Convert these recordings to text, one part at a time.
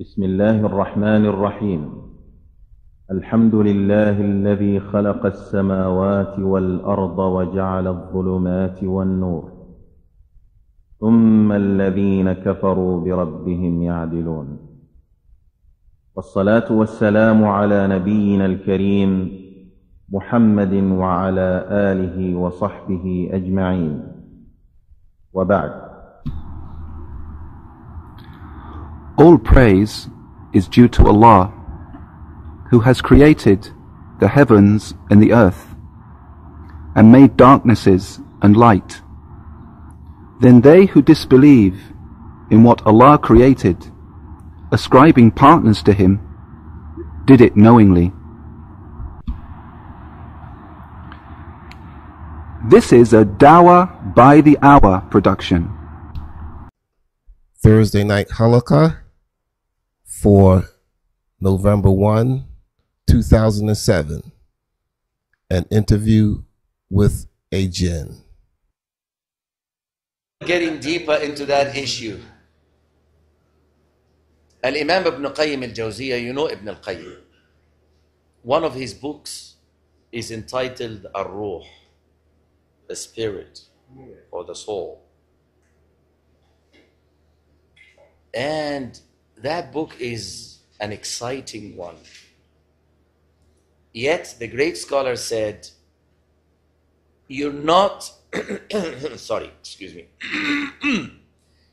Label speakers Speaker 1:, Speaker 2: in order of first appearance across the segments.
Speaker 1: بسم الله الرحمن الرحيم. الحمد لله الذي خلق السماوات والأرض وجعل الظلمات والنور، ثم الذين كفروا بربهم يعدلون. والصلاة والسلام على نبينا الكريم محمد وعلى آله وصحبه أجمعين، وبعد.
Speaker 2: All praise is due to Allah, who has created the heavens and the earth, and made darknesses and light. Then they who disbelieve in what Allah created, ascribing partners to Him, did it knowingly. This is a Dawah by the Hour production.
Speaker 3: Thursday night halaqah for November 1, 2007. An interview with a Djinn.
Speaker 4: Getting deeper into that issue. Al-Imam Ibn Qayyim al-Jawziyah, you know Ibn al-Qayyim. One of his books is entitled Ar-Ruh, the spirit or the soul. And that book is an exciting one. Yet the great scholar said, you're not, excuse me.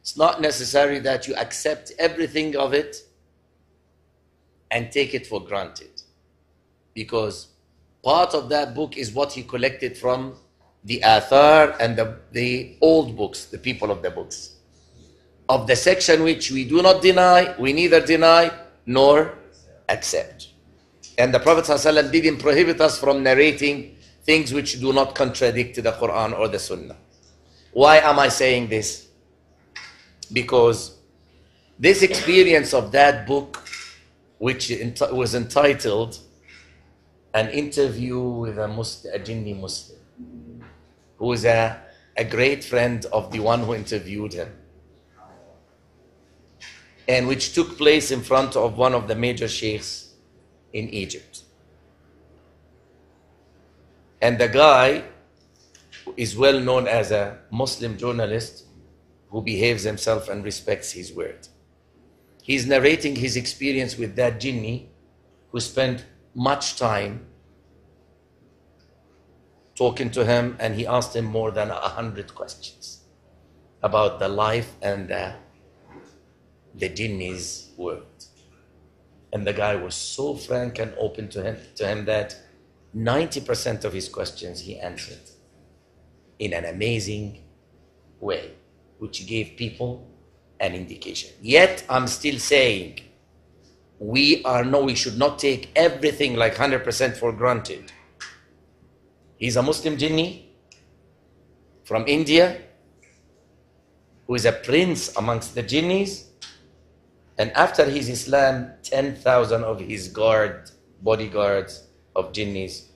Speaker 4: It's not necessary that you accept everything of it and take it for granted. Because part of that book is what he collected from the Athar and the old books, the people of the books. Of the section which we do not deny, we neither deny nor accept. And the Prophet ﷺ didn't prohibit us from narrating things which do not contradict the Quran or the Sunnah. Why am I saying this? Because this experience of that book, which was entitled An Interview with a Jinni Muslim, who is a great friend of the one who interviewed him, and which took place in front of one of the major sheikhs in Egypt. And the guy is well known as a Muslim journalist who behaves himself and respects his word. He's narrating his experience with that jinni who spent much time talking to him, and he asked him more than 100 questions about the life and the jinni's world. And the guy was so frank and open to him that 90% of his questions he answered in an amazing way, which gave people an indication. Yet I'm still saying we should not take everything like 100% for granted. He's a Muslim jinni from India who is a prince amongst the jinnis. And after his Islam, 10,000 of his bodyguards of jinnis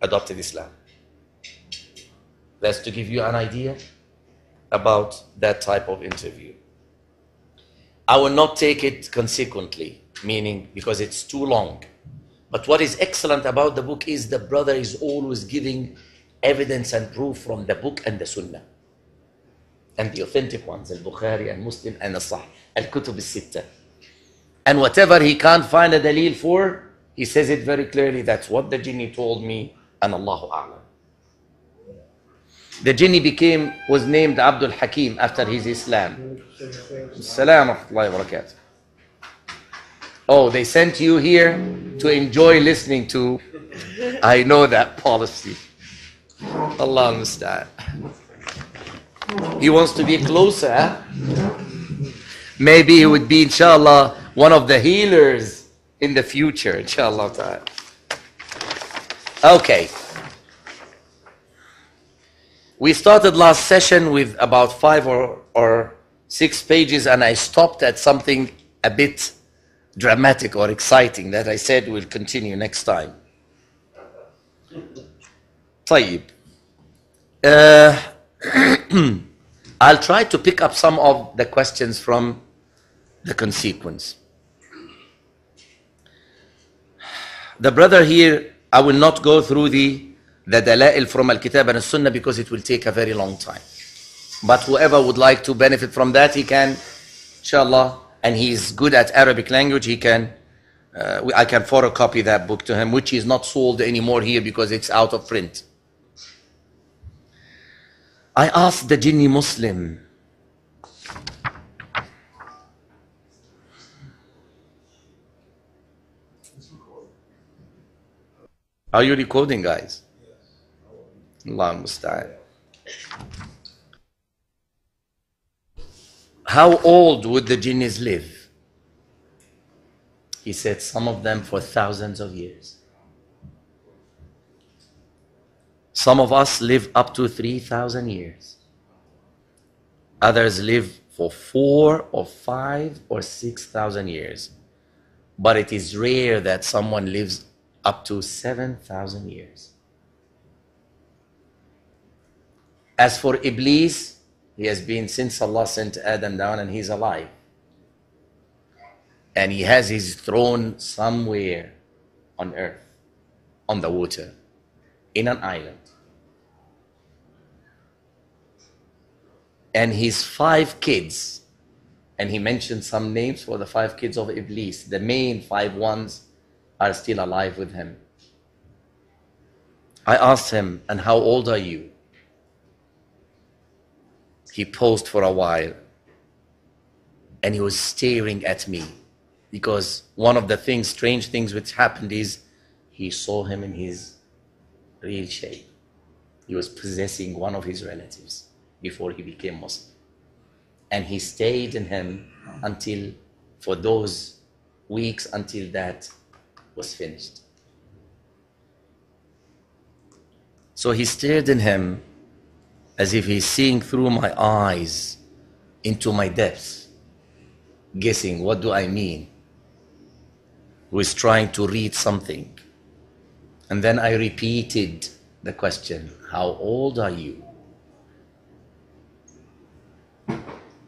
Speaker 4: adopted Islam. That's to give you an idea about that type of interview. I will not take it consequently, meaning because it's too long. But what is excellent about the book is the brother is always giving evidence and proof from the book and the Sunnah. And the authentic ones, Al-Bukhari and Muslim and As-Sahih, Al-Kutub Al-Sittah. And whatever he can't find a dalil for, he says it very clearly, that's what the jinni told me, and Allahu A'lam. The jinni was named Abdul Hakim after his Islam. As-salamu wa rahmatullahi wa barakatuh. Oh, they sent you here to enjoy listening to, I know that policy. Allah understand. He wants to be closer, huh? Maybe he would be, inshallah, one of the healers in the future, inshallah. Okay. We started last session with about 5 or 6 pages, and I stopped at something a bit dramatic or exciting that I said we'll continue next time. طيب. I'll try to pick up some of the questions from the consequence. The brother here, I will not go through the dalail from Al-Kitab and Al-Sunnah because it will take a very long time. But whoever would like to benefit from that, he can, inshallah, and he is good at Arabic language, he can, I can photocopy that book to him, which is not sold anymore here because it's out of print. I asked the Jinni Muslim, are you recording, guys? Allah musta'an. How old would the jinnis live? He said some of them for thousands of years. Some of us live up to 3,000 years. Others live for 4 or 5 or 6,000 years. But it is rare that someone lives up to 7,000 years. As for Iblis, he has been since Allah sent Adam down and he's alive. And he has his throne somewhere on earth, on the water, in an island. And his 5 kids, and he mentioned some names for the 5 kids of Iblis. The main 5 ones are still alive with him. I asked him, and how old are you? He paused for a while and he was staring at me because one of the things, strange things which happened is he saw him in his real shape. He was possessing one of his relatives before he became Muslim. And he stayed in him until, for those weeks until that was finished. So he stared in him as if he's seeing through my eyes into my depths, guessing, what do I mean? Who is trying to read something. And then I repeated the question, how old are you?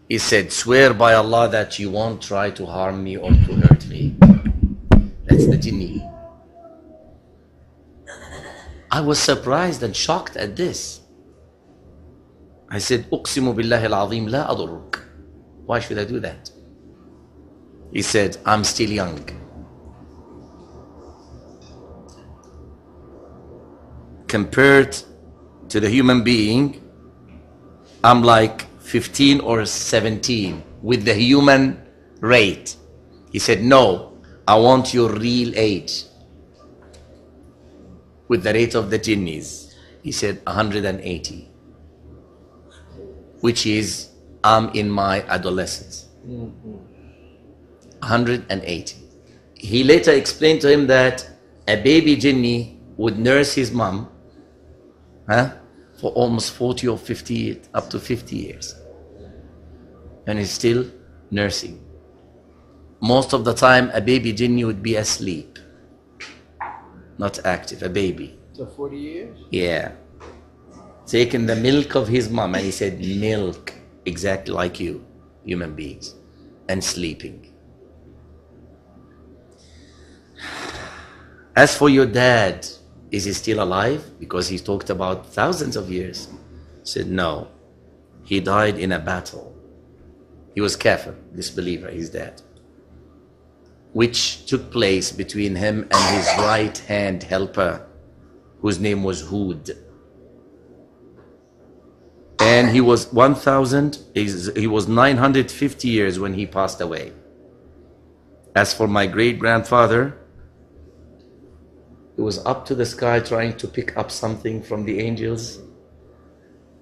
Speaker 4: He said, swear by Allah that you won't try to harm me or to hurt me. That's the jinni. I was surprised and shocked at this. I said, Uqsimu billahi al-azim la adurruk. Why should I do that? He said, I'm still young. Compared to the human being, I'm like 15 or 17 with the human rate. He said, no, I want your real age. With the rate of the jinnis. He said 180. Which is, I'm in my adolescence. 180. He later explained to him that a baby jinni would nurse his mom for almost 40 or 50, up to 50 years. And he's still nursing. Most of the time, a baby jinni would be asleep. Not active, a baby.
Speaker 5: So 40 years?
Speaker 4: Yeah. Taking the milk of his mom, and he said, milk, exactly like you, human beings, and sleeping. As for your dad, is he still alive? Because he talked about thousands of years. He said, no, he died in a battle. He was kafir, disbeliever, his dad, which took place between him and his right-hand helper, whose name was Hud. And he was 950 years when he passed away. As for my great-grandfather, he was up to the sky trying to pick up something from the angels.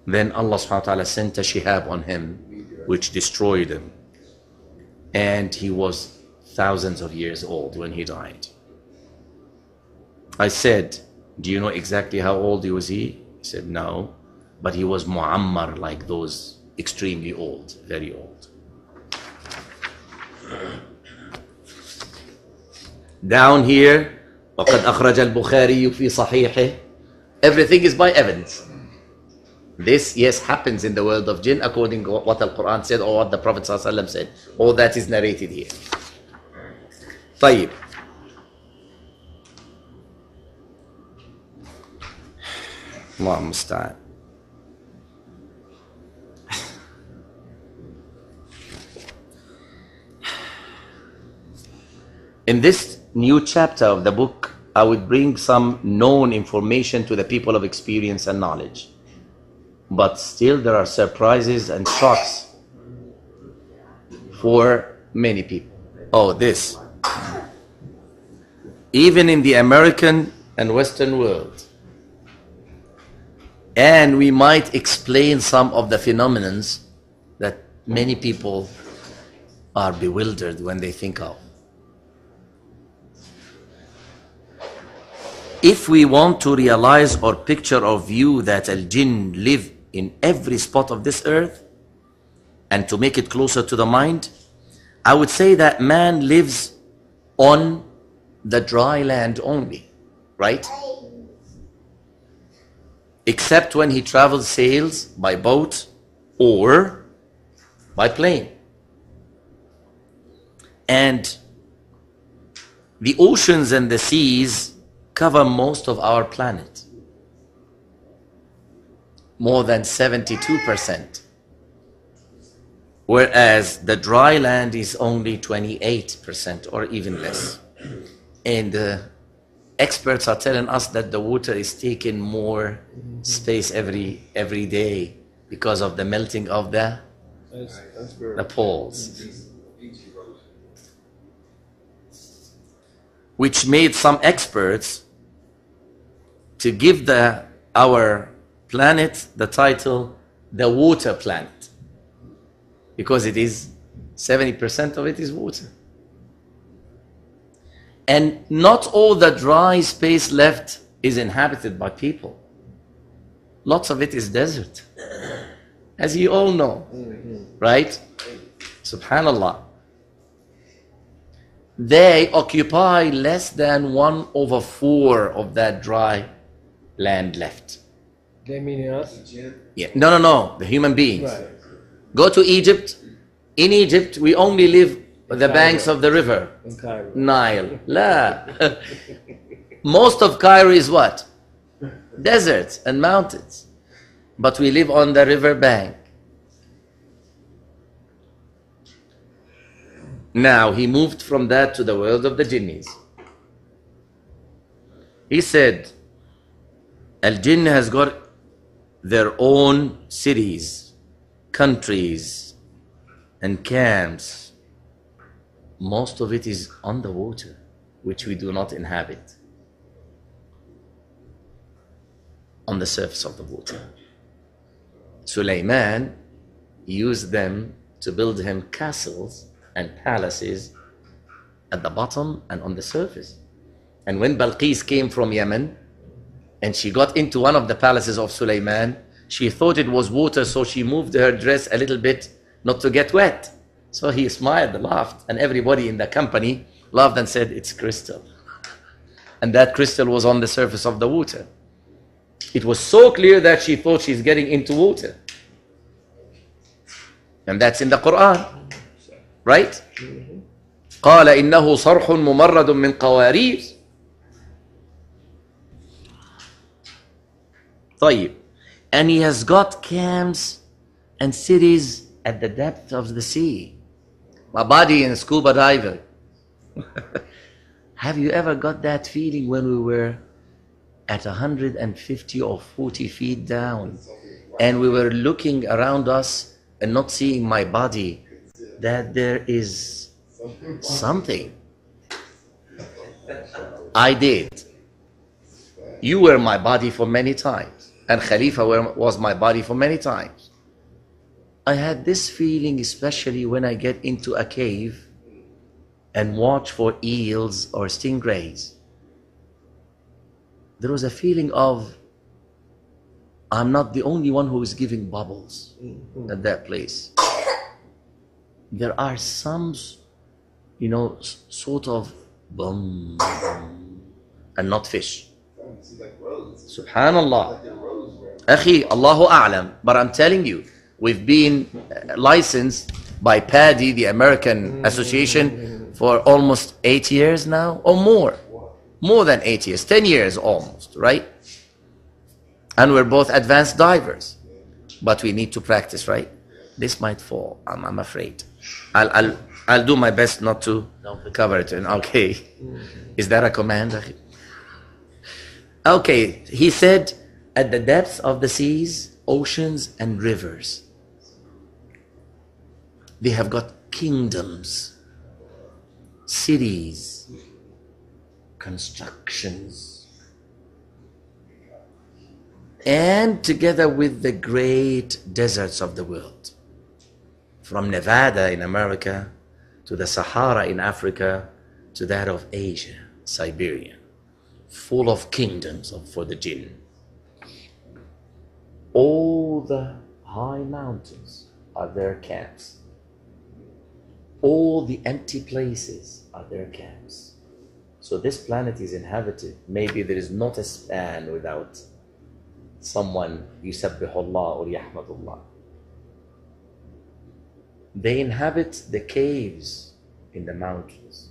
Speaker 4: Then Allah subhanahu wa ta'ala sent a shihab on him, which destroyed him. And he was thousands of years old when he died. I said, do you know exactly how old was he? He said, no. But he was mu'ammar, like those extremely old, very old. Down here, وَقَدْ أَخْرَجَ الْبُخَارِيُّ فِي صَحِيحِهِ. Everything is by evidence. This, yes, happens in the world of jinn according to what the Quran said or what the Prophet ﷺ said. All that is narrated here. طيب. Allah musta'an. In this new chapter of the book, I would bring some known information to the people of experience and knowledge. But still there are surprises and shocks for many people. Oh, this. Even in the American and Western world. And we might explain some of the phenomena that many people are bewildered when they think of. If we want to realize or picture or view that al-Jinn live in every spot of this earth, and to make it closer to the mind, I would say that man lives on the dry land only, right? Except when he travels, sails by boat or by plane. And the oceans and the seas cover most of our planet, more than 72%, whereas the dry land is only 28% or even less. And experts are telling us that the water is taking more space every day because of the melting of the poles, which made some experts to give our planet the title the water planet, because it is 70% of it is water. And not all the dry space left is inhabited by people. Lots of it is desert, as you all know, right? Subhanallah. They occupy less than 1/4 of that dry land left.
Speaker 5: They mean us?
Speaker 4: Yeah. No, the human beings.
Speaker 5: Right.
Speaker 4: Go to Egypt. In Egypt, we only live on the banks of the river
Speaker 5: In Cairo.
Speaker 4: Nile. La. Most of Cairo is what? Deserts and mountains. But we live on the river bank. Now, he moved from that to the world of the jinnis. He said, Al-Jinn has got their own cities, countries, and camps. Most of it is on the water, which we do not inhabit. On the surface of the water. Sulaiman used them to build him castles and palaces at the bottom and on the surface. And when Balqis came from Yemen and she got into one of the palaces of Sulaiman, she thought it was water, so she moved her dress a little bit not to get wet. So he smiled and laughed, and everybody in the company laughed and said, it's crystal. And that crystal was on the surface of the water. It was so clear that she thought she's getting into water. And that's in the Quran. Right? قال إنه صرح ممرد من قوارير. طيب. And he has got camps and cities at the depth of the sea. My body in scuba diver. Have you ever got that feeling when we were at 150 or 40 feet down and we were looking around us and not seeing my body, that there is something? I did. You were my body for many times, and Khalifa was my body for many times. I had this feeling, especially when I get into a cave and watch for eels or stingrays. There was a feeling of, I'm not the only one who is giving bubbles at that place. There are some, sort of boom, and not fish. Subhanallah. Akhi, Allahu A'lam. But I'm telling you, we've been licensed by PADI, the American Association, for almost 8 years now, or more. More than 8 years, 10 years almost, right? And we're both advanced divers. But we need to practice, right? This might fall, I'm afraid. I'll do my best not to cover it. And okay. Is that a command? Okay, he said, at the depths of the seas, oceans and rivers, they have got kingdoms, cities, constructions, and together with the great deserts of the world, from Nevada in America to the Sahara in Africa to that of Asia, Siberia, full of kingdoms for the Jinn. All the high mountains are their camps. All the empty places are their camps. So this planet is inhabited. Maybe there is not a span without someone yusabbihullah or yahmadullah. They inhabit the caves in the mountains.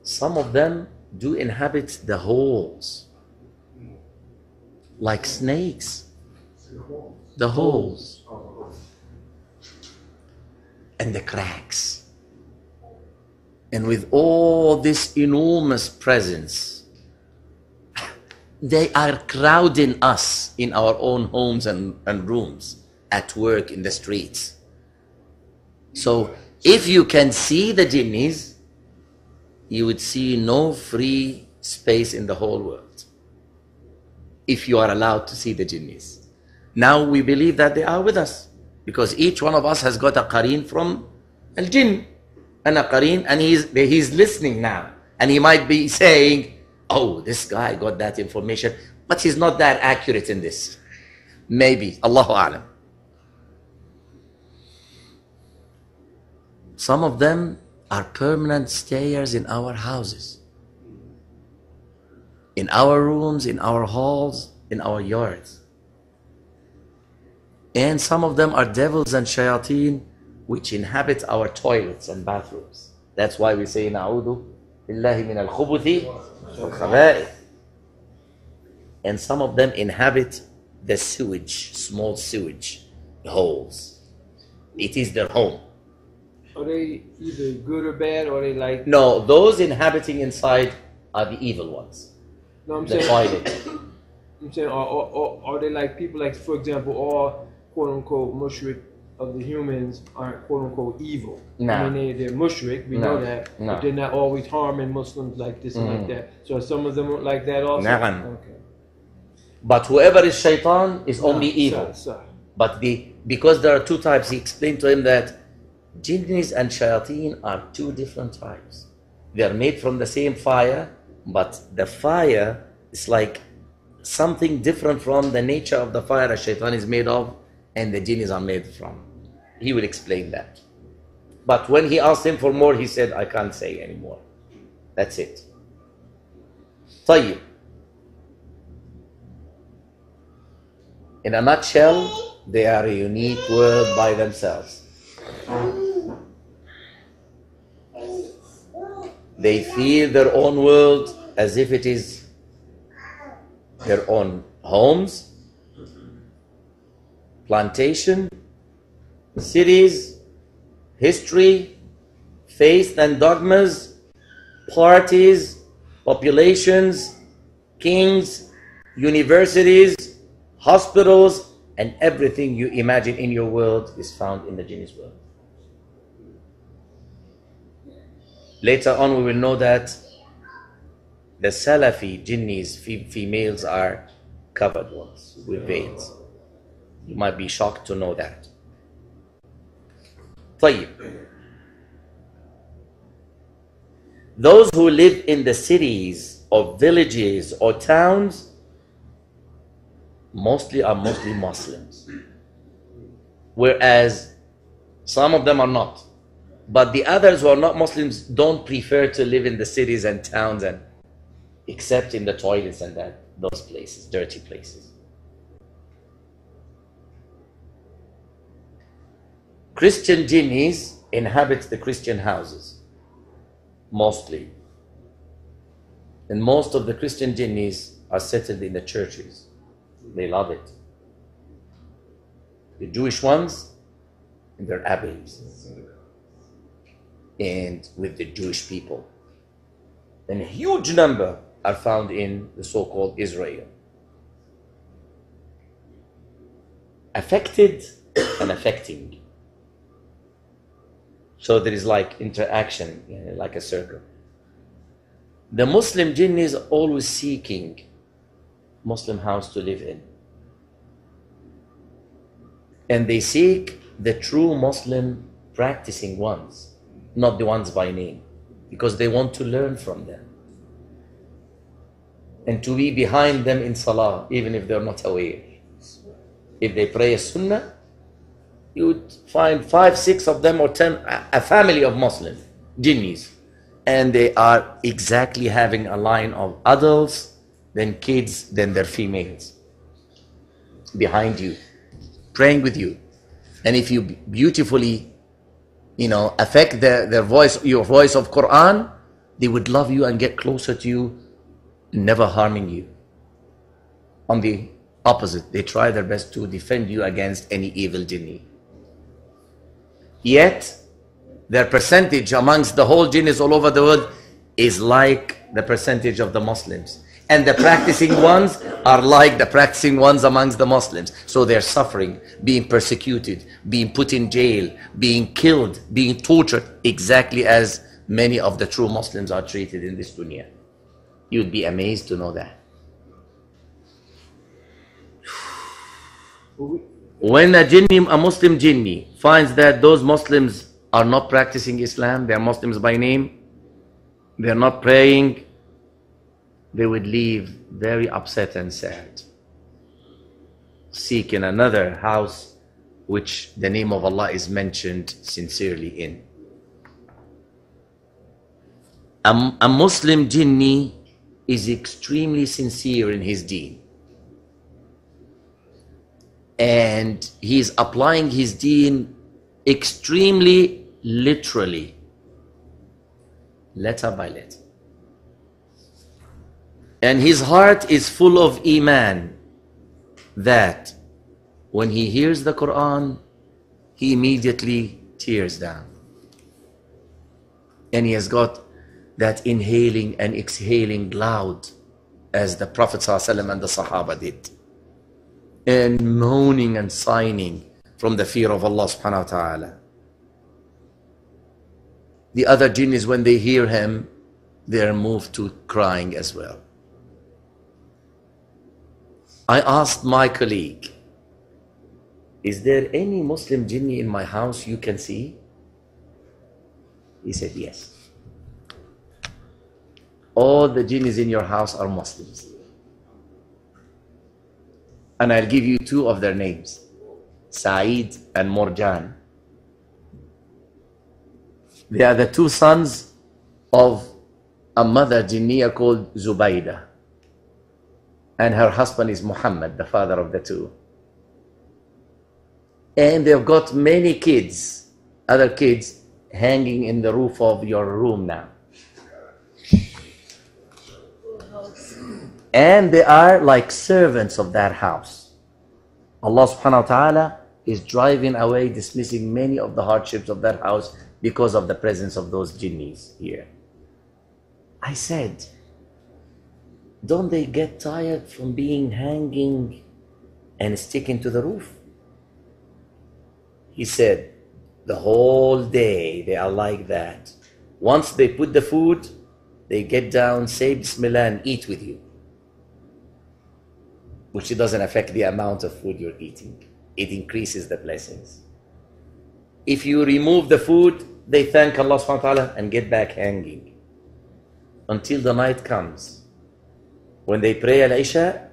Speaker 4: Some of them do inhabit the holes, like snakes, the holes and the cracks. And with all this enormous presence, they are crowding us in our own homes and rooms, at work, in the streets. So if you can see the jinnis, you would see no free space in the whole world, if you are allowed to see the jinnis. Now we believe that they are with us, because each one of us has got a qareen from al-jinn, and a qareen, and he's listening now, and he might be saying, oh, this guy got that information, but he's not that accurate in this. Maybe, Allahu A'lam. Some of them are permanent stayers in our houses, in our rooms, in our halls, in our yards. And some of them are devils and shayateen which inhabit our toilets and bathrooms. That's why we say, Na'udhu billahi min al-khubuthi wal khaba'ith. And some of them inhabit the sewage, small sewage holes. It is their home.
Speaker 5: Are they either good or bad, or are they like...
Speaker 4: No, those inhabiting inside are the evil ones.
Speaker 5: No, I'm
Speaker 4: The
Speaker 5: saying...
Speaker 4: toilet.
Speaker 5: I'm saying, are they like people, like, for example, all quote-unquote mushrik of the humans aren't quote-unquote evil?
Speaker 4: No.
Speaker 5: I mean, they're mushrik, we know that,
Speaker 4: No.
Speaker 5: but they're not always harming Muslims like this and like that. So some of them are like that also?
Speaker 4: Na'am.
Speaker 5: Okay.
Speaker 4: But whoever is shaitan is only evil.
Speaker 5: Sir.
Speaker 4: But because there are two types, he explained to him that jinnis and shayateen are two different types. They are made from the same fire, but the fire is like something different from the nature of the fire a shaitan is made of and the jinnis are made from. He will explain that. But when he asked him for more, he said, I can't say anymore. That's it. طيب. In a nutshell, they are a unique world by themselves. They feel their own world as if it is their own homes, plantation, cities, history, faith and dogmas, parties, populations, kings, universities, hospitals, and everything you imagine in your world is found in the jinni's world. Later on, we will know that the Salafi jinnis, females, are covered ones with veils. You might be shocked to know that. طيب. Those who live in the cities or villages or towns mostly Muslims, whereas some of them are not. But the others who are not Muslims don't prefer to live in the cities and towns, and except in the toilets and those places, dirty places. Christian jinnis inhabit the Christian houses, mostly. And most of the Christian jinnis are settled in the churches. They love it. The Jewish ones in their abbeys and with the Jewish people. And a huge number are found in the so-called Israel. Affected and affecting. So there is like interaction, like a circle. The Muslim jinn is always seeking Muslim house to live in. And they seek the true Muslim practicing ones, not the ones by name, because they want to learn from them and to be behind them in salah, even if they're not aware. If they pray a sunnah, you would find 5, 6 of them or 10, a family of Muslim jinnis, and they are exactly having a line of adults, then kids, then their females behind you, praying with you. And if you beautifully, affect their voice, your voice of Quran, they would love you and get closer to you, never harming you. On the opposite, they try their best to defend you against any evil jinni. Yet, their percentage amongst the whole jinnis all over the world is like the percentage of the Muslims. And the practicing ones are like the practicing ones amongst the Muslims. So they're suffering, being persecuted, being put in jail, being killed, being tortured, exactly as many of the true Muslims are treated in this dunya. You'd be amazed to know that. When a Muslim jinni finds that those Muslims are not practicing Islam, they are Muslims by name, they are not praying, they would leave very upset and sad, seeking another house which the name of Allah is mentioned sincerely in. A Muslim jinni is extremely sincere in his deen. And he is applying his deen extremely literally, letter by letter. And his heart is full of iman, that when he hears the Quran, he immediately tears down. And he has got that inhaling and exhaling loud, as the Prophet ﷺ and the Sahaba did, and moaning and sighing from the fear of Allah subhanahu wa ta'ala. The other jinnis, when they hear him, they are moved to crying as well. I asked my colleague, is there any Muslim jinni in my house you can see? He said, yes. All the jinnis in your house are Muslims. And I'll give you 2 of their names, Saeed and Morjan. They are the 2 sons of a mother jinniya called Zubaydah. And her husband is Muhammad, the father of the 2. And they've got many kids, other kids, hanging in the roof of your room now. And they are like servants of that house. Allah subhanahu wa ta'ala is driving away, dismissing many of the hardships of that house because of the presence of those jinnis here. I said, don't they get tired from being hanging and sticking to the roof? He said, the whole day they are like that. Once they put the food, they get down, say Bismillah and eat with you. Which it doesn't affect the amount of food you're eating. It increases the blessings. If you remove the food, they thank Allah subhanahu wa ta'ala and get back hanging. Until the night comes. When they pray Al-Isha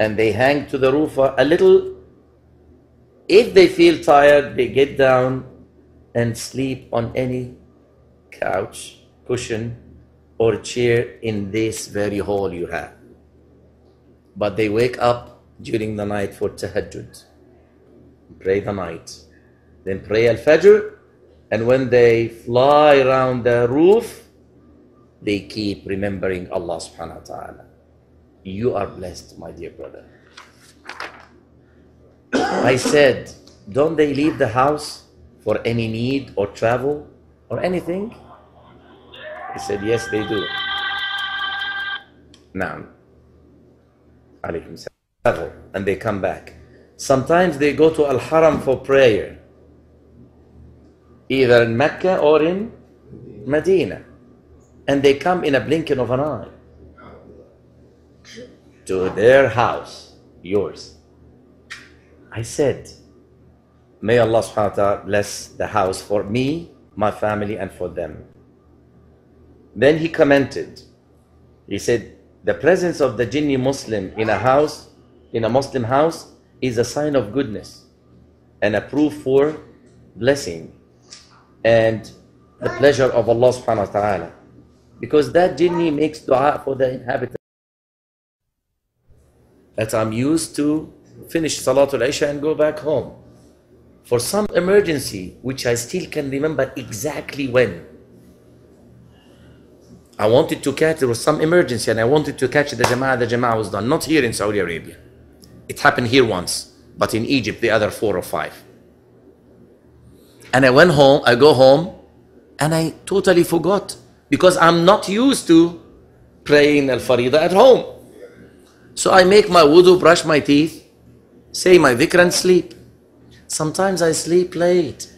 Speaker 4: and they hang to the roof a little, if they feel tired, they get down and sleep on any couch, cushion, or chair in this very hall you have. But they wake up during the night for tahajjud, pray the night, then pray al-fajr, and when they fly around the roof, they keep remembering Allah subhanahu wa ta'ala. You are blessed, my dear brother. I said, don't they leave the house for any need or travel or anything? He said, yes, they do. Naam. Alaykum salam. And they come back. Sometimes they go to Al-Haram for prayer, either in Mecca or in Medina. And they come in a blinking of an eye to their house, yours. I said, may Allah subhanahu wa ta'ala bless the house for me, my family, and for them. Then he commented, he said, the presence of the Jinni Muslim in a house, in a Muslim house, is a sign of goodness and a proof for blessing and the pleasure of Allah subhanahu wa ta'ala. Because that Jinni makes dua for the inhabitants. That I'm used to finish Salatul Isha and go back home. For some emergency, which I still can remember exactly when. I wanted to catch, there was some emergency and I wanted to catch the Jama'ah was done. Not here in Saudi Arabia. It happened here once, but in Egypt, the other 4 or 5. And I went home, I go home, and I totally forgot. Because I'm not used to praying Al-Faridah at home. So I make my wudu, brush my teeth, say my dhikr and sleep. Sometimes I sleep late.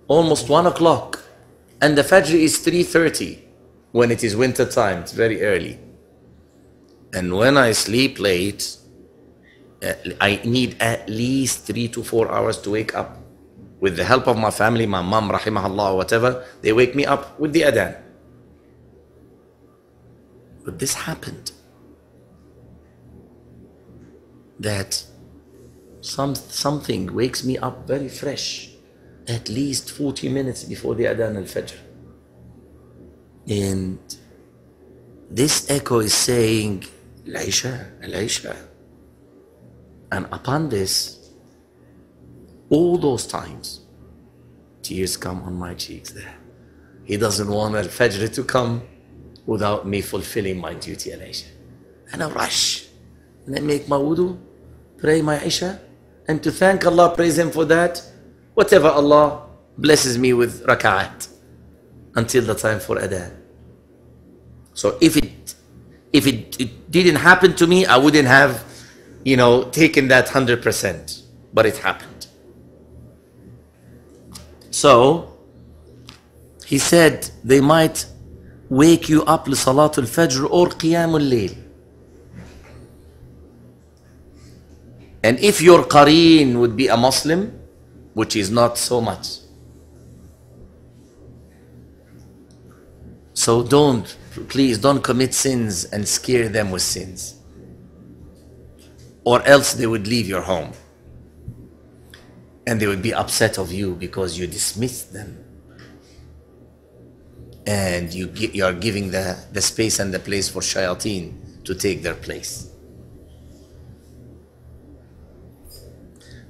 Speaker 4: Almost 1 o'clock. And the Fajr is 3:30 when it is winter time. It's very early. And when I sleep late, I need at least 3 to 4 hours to wake up. With the help of my family, my mom, rahimahullah, whatever, they wake me up with the adhan. But this happened. That something wakes me up very fresh, at least 40 minutes before the adhan al-fajr. And this echo is saying, Al-Isha, Al-Isha. And upon this, all those times, tears come on my cheeks there. He doesn't want Al-Fajr to come without me fulfilling my duty, Al-Isha. And I rush, and I make my wudu, pray my Isha, and to thank Allah, praise Him for that, whatever Allah blesses me with raka'at, until the time for adhan. So if it didn't happen to me, I wouldn't have, taken that 100%, but it happened. So, he said, they might wake you up li Salatul Fajr or Qiyamul Layl. And if your qareen would be a Muslim, which is not so much. So please don't commit sins and scare them with sins. Or else they would leave your home. And they would be upset of you because you dismissed them. And you are giving the space and the place for shayateen to take their place.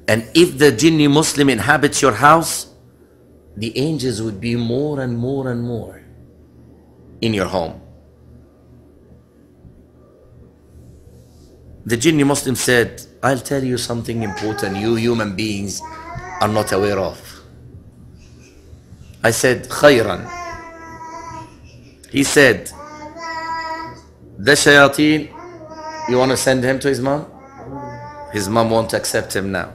Speaker 4: And if the Jinni Muslim inhabits your house, the angels would be more and more and more in your home. The Jinni Muslim said, I'll tell you something important you human beings are not aware of. I said, khayran. He said, the shayateen, you want to send him to his mom? His mom won't accept him now.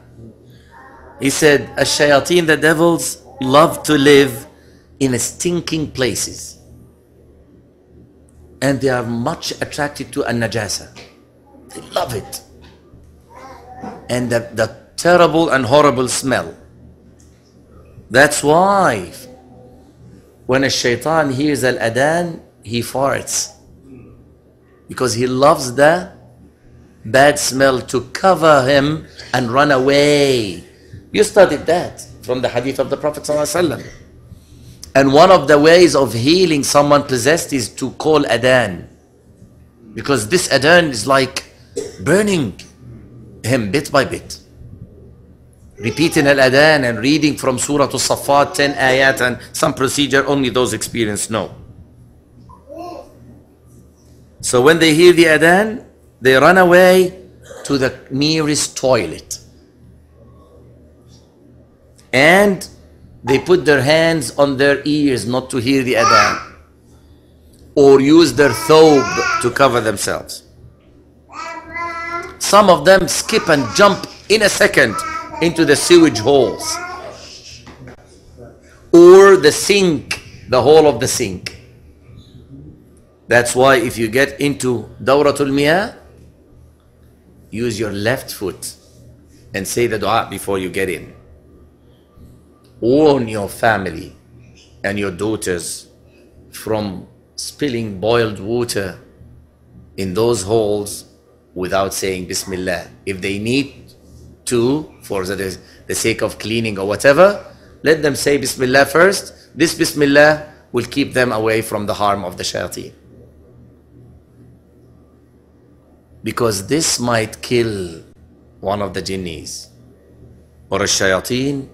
Speaker 4: He said, shayateen, the devils, love to live in stinking places. And they are much attracted to an-najasa. They love it. And the terrible and horrible smell. That's why when a shaitan hears al-adhan, he farts. Because he loves the bad smell to cover him and run away. You studied that from the hadith of the Prophet ﷺ. And one of the ways of healing someone possessed is to call adhan. Because this adhan is like burning him bit by bit. Repeating al-adhan and reading from Surah As-Saffat, 10 ayat and some procedure only those experienced know. So when they hear the adhan, they run away to the nearest toilet. And they put their hands on their ears not to hear the adhan, or use their thobe to cover themselves. Some of them skip and jump in a second into the sewage holes or the sink, the hole of the sink. That's why if you get into Dawratul Miyah, use your left foot and say the dua before you get in. Warn your family and your daughters from spilling boiled water in those holes without saying Bismillah. If they need to, for the sake of cleaning or whatever, let them say Bismillah first. This Bismillah will keep them away from the harm of the shayateen. Because this might kill one of the jinnis or a shayateen,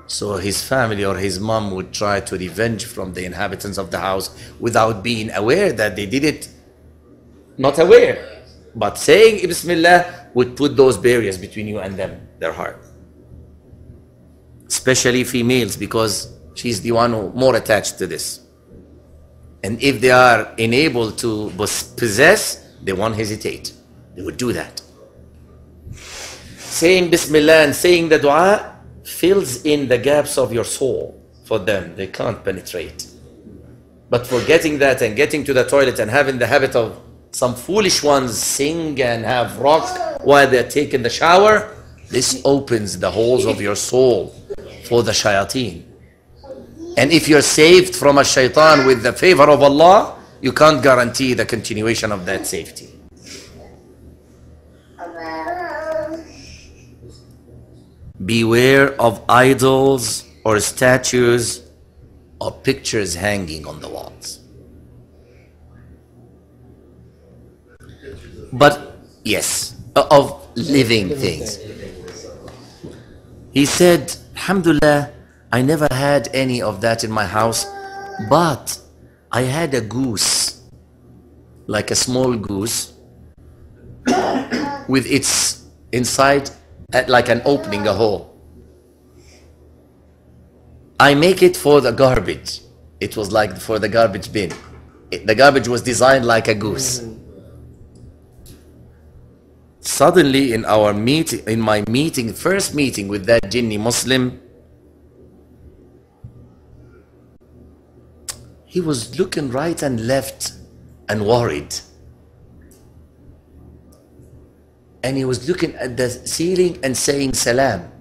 Speaker 4: so his family or his mom would try to revenge from the inhabitants of the house without being aware that they did it, not aware. But saying Bismillah would put those barriers between you and them, their heart. Especially females, because she's the one who more attached to this. And if they are enabled to possess, they won't hesitate. They would do that. Saying Bismillah and saying the dua fills in the gaps of your soul for them. They can't penetrate. But forgetting that and getting to the toilet and having the habit of some foolish ones sing and have rock while they're taking the shower, this opens the holes of your soul for the shayateen. And if you're saved from a shaitan with the favor of Allah, you can't guarantee the continuation of that safety. Beware of idols or statues or pictures hanging on the walls. But yes, of living things. He said, Alhamdulillah, I never had any of that in my house, but I had a goose, like a small goose, with its inside like an opening, a hole. I make it for the garbage. It was like for the garbage bin. The garbage was designed like a goose. Suddenly in our meeting, in my meeting, first meeting with that Jinni Muslim, he was looking right and left and worried. And he was looking at the ceiling and saying salam.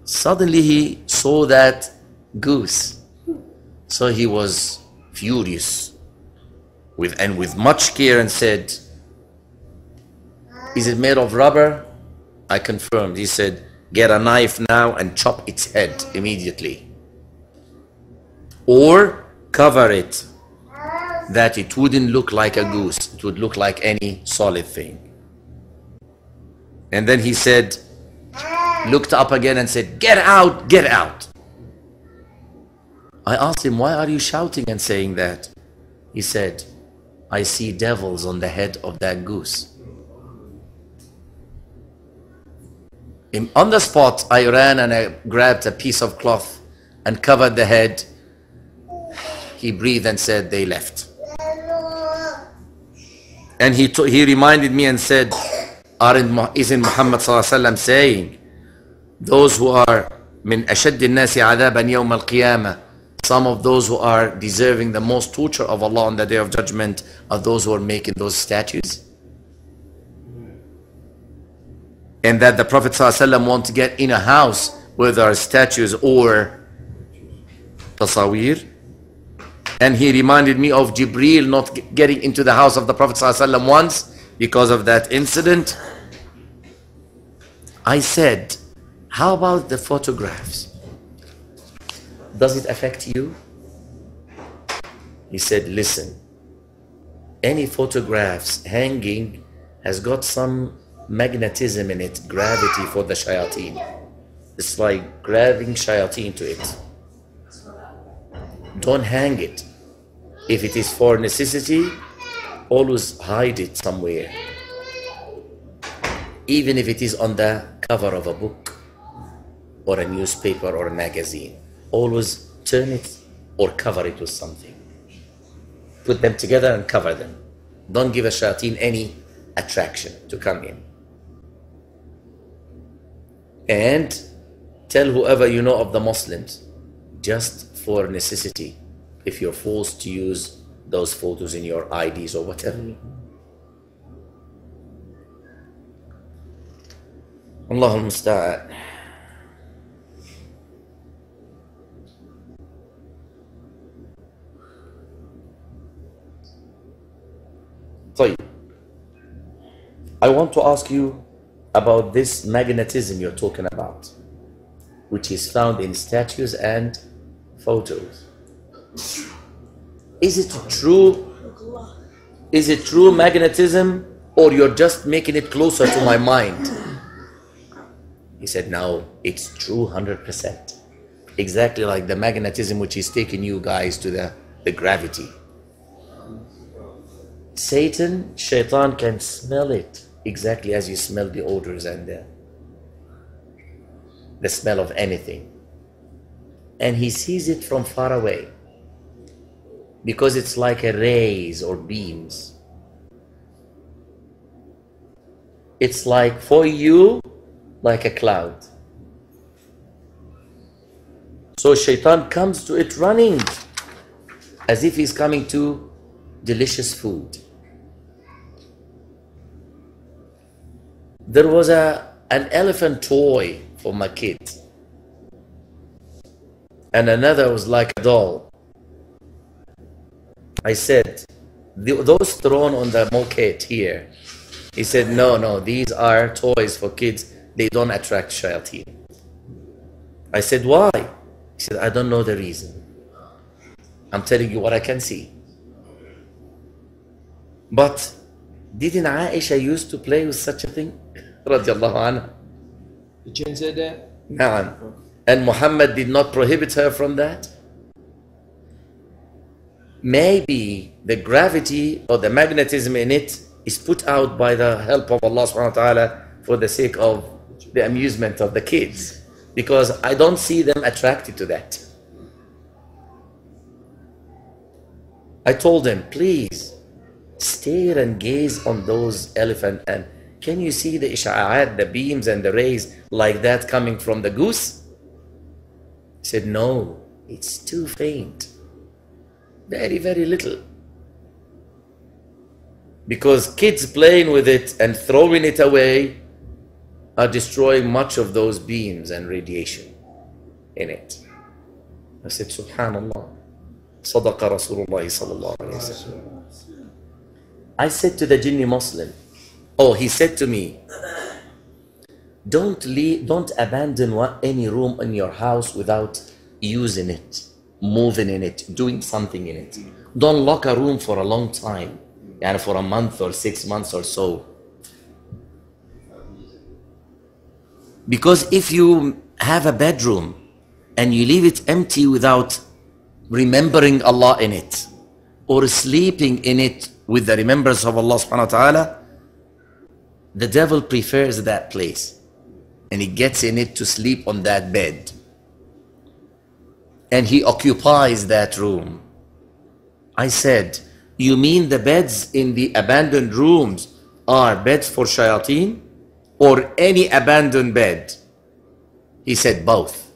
Speaker 4: Suddenly he saw that goose. So he was furious with much care and said, is it made of rubber? I confirmed. He said, get a knife now and chop its head immediately. Or cover it, that it wouldn't look like a goose. It would look like any solid thing. And then he said, looked up again and said, get out, get out. I asked him, why are you shouting and saying that? He said, I see devils on the head of that goose. On the spot, I ran and I grabbed a piece of cloth and covered the head. He breathed and said, they left. And he reminded me and said, isn't Muhammad ﷺ saying, those who are min ashad al-nasi adaban yawm al-qiyamah, some of those who are deserving the most torture of Allah on the day of judgment are those who are making those statues? And that the Prophet ﷺ wants to get in a house where there are statues or tasawir. And he reminded me of Jibreel not getting into the house of the Prophet ﷺ once because of that incident. I said, how about the photographs? Does it affect you? He said, listen, any photographs hanging has got some magnetism in it, gravity for the shayateen. It's like grabbing shayateen to it. Don't hang it. If it is for necessity, always hide it somewhere. Even if it is on the cover of a book or a newspaper or a magazine, always turn it or cover it with something. Put them together and cover them. Don't give a shayateen any attraction to come in. And tell whoever you know of the Muslims, just for necessity, if you're forced to use those photos in your IDs or whatever. Allahul Musta'an. طيب, I want to ask you about this magnetism you're talking about, which is found in statues and photos. Is it true? Is it true magnetism, or you're just making it closer to my mind? He said, no, it's true 100%. Exactly like the magnetism which is taking you guys to the gravity. Satan, shaitan can smell it exactly as you smell the odors and the smell of anything. And he sees it from far away because it's like a rays or beams. It's like for you, like a cloud. So shaitan comes to it running as if he's coming to delicious food. There was an elephant toy for my kid, and another was like a doll. I said, those thrown on the moquette here. He said, no, these are toys for kids. They don't attract shayateen. I said, why? He said, I don't know the reason. I'm telling you what I can see. But didn't Aisha used to play with such a thing? Radiallahu anha.
Speaker 5: The Jinn said that?
Speaker 4: Naam. And Muhammad did not prohibit her from that? Maybe the gravity or the magnetism in it is put out by the help of Allah subhanahu wa ta'ala for the sake of the amusement of the kids. Because I don't see them attracted to that. I told them, please, stare and gaze on those elephants, and can you see the isha'at, the beams and the rays like that coming from the goose? He said, no, it's too faint. Very, very little. Because kids playing with it and throwing it away are destroying much of those beams and radiation in it. I said, Subhanallah. Sadaqa Rasulullah sallallahu alayhi wa sallam. I said to the Jinni Muslim, he said to me, don't abandon any room in your house without using it, moving in it, doing something in it. Don't lock a room for a long time, and for a month or 6 months or so. Because if you have a bedroom and you leave it empty without remembering Allah in it, or sleeping in it with the remembrance of Allah subhanahu wa ta'ala, the devil prefers that place, and he gets in it to sleep on that bed, and he occupies that room. I said, you mean the beds in the abandoned rooms are beds for shayateen, or any abandoned bed? He said, both.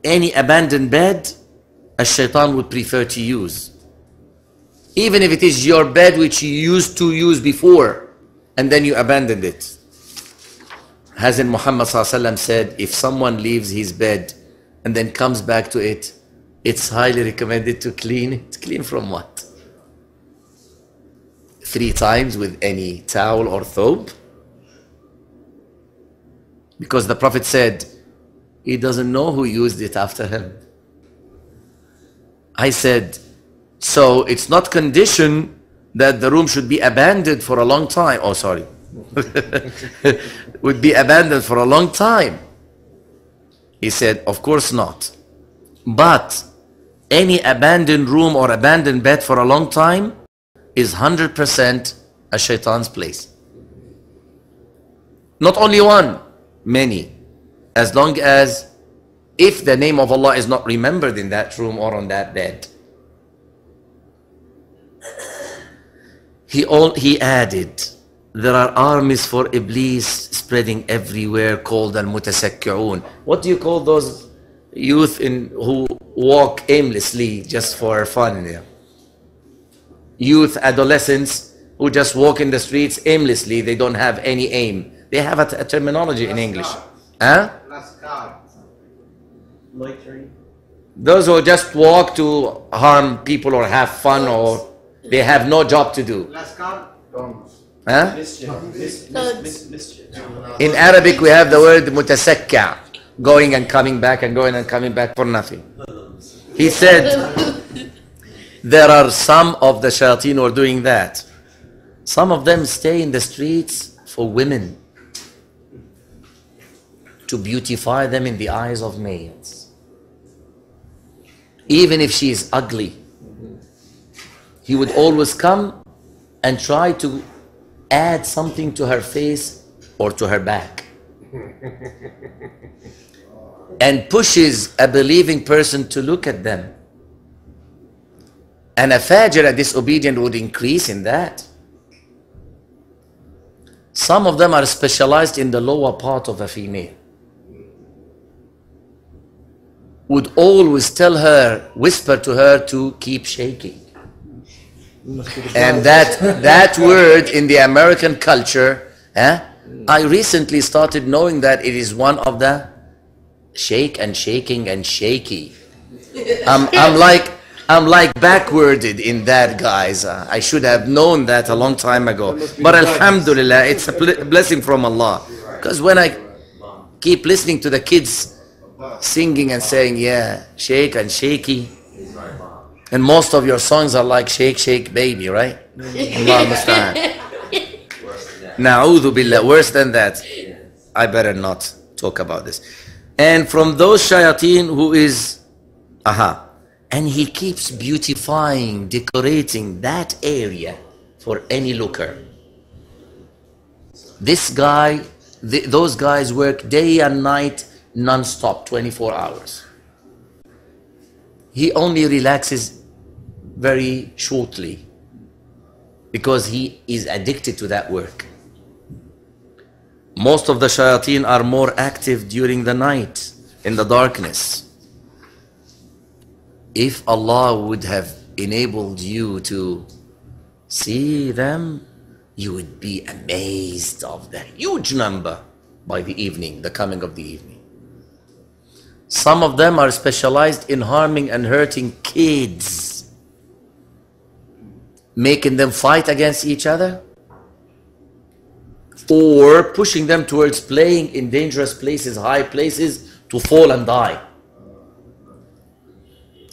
Speaker 4: Any abandoned bed a shaitan would prefer to use, even if it is your bed which you used to use before and then you abandoned it. Hasn't Muhammad said, if someone leaves his bed and then comes back to it, it's highly recommended to clean it. Clean from what? 3 times with any towel or thobe? Because the Prophet said, he doesn't know who used it after him. I said, so it's not conditioned that the room should be abandoned for a long time. Oh, sorry. Would be abandoned for a long time. He said, of course not. But Any abandoned room or abandoned bed for a long time is 100% a shaitan's place. Not only one, many. As long as, if the name of Allah is not remembered in that room or on that bed. He added, there are armies for Iblis spreading everywhere called al-mutasakki'un. What do you call those youth who walk aimlessly just for fun? Yeah. Youth, adolescents who just walk in the streets aimlessly. They don't have any aim. They have a terminology in English. Huh?
Speaker 6: Loitering.
Speaker 4: Those who just walk to harm people or have fun, or they have no job to do. Huh? In Arabic we have the word mutasakka, going and coming back and going and coming back for nothing. He said there are some of the shayateen who are doing that. Some of them stay in the streets for women, to beautify them in the eyes of males. Even if she is ugly, he would always come and try to add something to her face or to her back, and pushes a believing person to look at them. And a fajr, a disobedient, would increase in that. Some of them are specialized in the lower part of a female. Would always tell her, whisper to her to keep shaking. And that word in the American culture, I recently started knowing that it is one of the shake and shaking and shaky. I'm like backwarded in that, guys. I should have known that a long time ago. But alhamdulillah, it's a blessing from Allah. Because when I keep listening to the kids singing and saying, yeah, shake and shaky, and most of your songs are like shake, shake, baby, right? Allah understand. Na'udhu billah, worse than that. I better not talk about this. And from those shayateen who is, and he keeps beautifying, decorating that area for any looker. This guy, those guys work day and night, non-stop, 24 hours. He only relaxes very shortly because he is addicted to that work. Most of the shayateen are more active during the night, in the darkness. If Allah would have enabled you to see them, you would be amazed of the huge number by the evening, the coming of the evening. Some of them are specialized in harming and hurting kids, making them fight against each other, or pushing them towards playing in dangerous places, high places, to fall and die,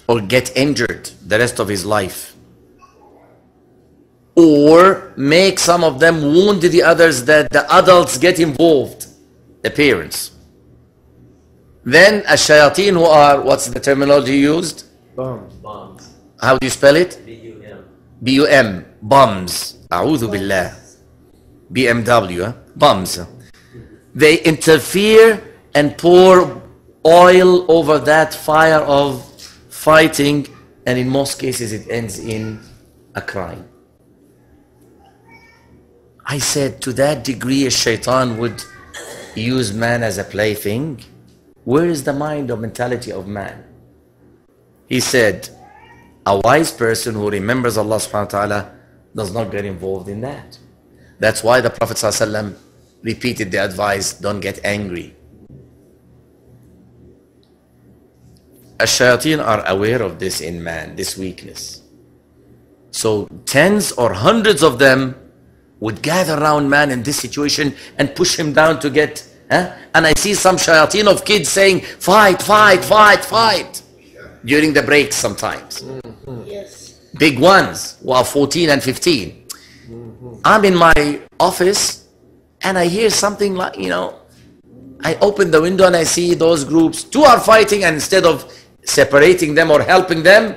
Speaker 4: or get injured the rest of his life, or make some of them wound the others, that the adults get involved, the parents. Then a shayateen who are, what's the terminology used?
Speaker 6: Bombs.
Speaker 4: How do you spell it?
Speaker 6: B-U-M.
Speaker 4: B-U-M, bums. A'udhu billah. BMW, bums. They interfere and pour oil over that fire of fighting, and in most cases it ends in a crime. I said, to that degree a shaitan would use man as a plaything. Where is the mind or mentality of man? He said, a wise person who remembers Allah subhanahu wa ta'ala does not get involved in that. That's why the Prophet ﷺ repeated the advice, don't get angry. Ash-shayateen are aware of this in man, this weakness. So tens or hundreds of them would gather around man in this situation and push him down to get, and I see some shayateen of kids saying, fight, fight, fight, fight, during the breaks sometimes.
Speaker 7: Yes.
Speaker 4: Big ones who are 14 and 15. I'm in my office and I hear something like, I open the window and I see those groups. Two are fighting, and instead of separating them or helping them,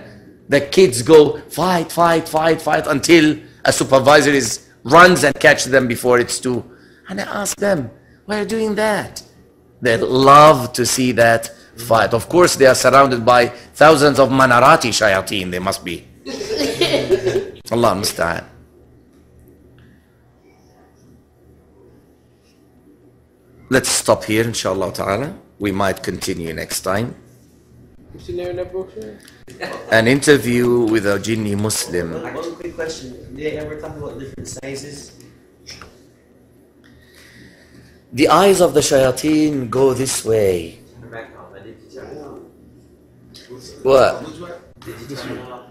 Speaker 4: the kids go fight, fight, fight, fight until a supervisor runs and catches them before it's too. And I ask them, why are you doing that? They love to see that fight. Of course, they are surrounded by thousands of manarati shayateen. They must be. Allah musta'an. Let's stop here, inshallah ta'ala. We might continue next time.
Speaker 5: What's the name of that book, sir?
Speaker 4: An interview with a Jinni Muslim.
Speaker 6: One quick question. Did they ever talk about different sizes?
Speaker 4: The eyes of the shayateen go this way.
Speaker 6: Turn it back off. I did you turn it off?
Speaker 4: What?
Speaker 6: Did you turn it off?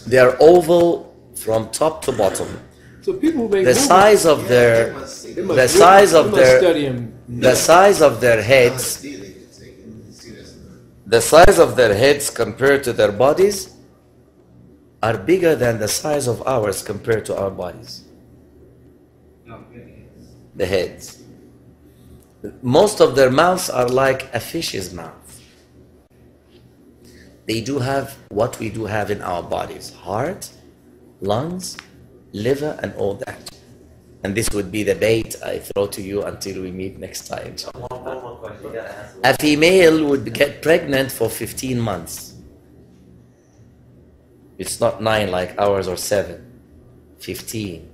Speaker 4: They are oval from top to bottom.
Speaker 5: So people who make
Speaker 4: The
Speaker 5: movies,
Speaker 4: size of their,
Speaker 5: they must
Speaker 4: the size
Speaker 5: they
Speaker 4: of
Speaker 5: must
Speaker 4: their,
Speaker 5: study 'em.
Speaker 4: the size of their heads, the size of their heads compared to their bodies are bigger than the size of ours compared to our bodies. The heads. Most of their mouths are like a fish's mouth. They do have what we do have in our bodies: heart, lungs, liver, and all that. And this would be the bait I throw to you until we meet next time.
Speaker 6: One more question. You gotta answer.
Speaker 4: A female would get pregnant for 15 months. It's not 9 like ours or 7. 15.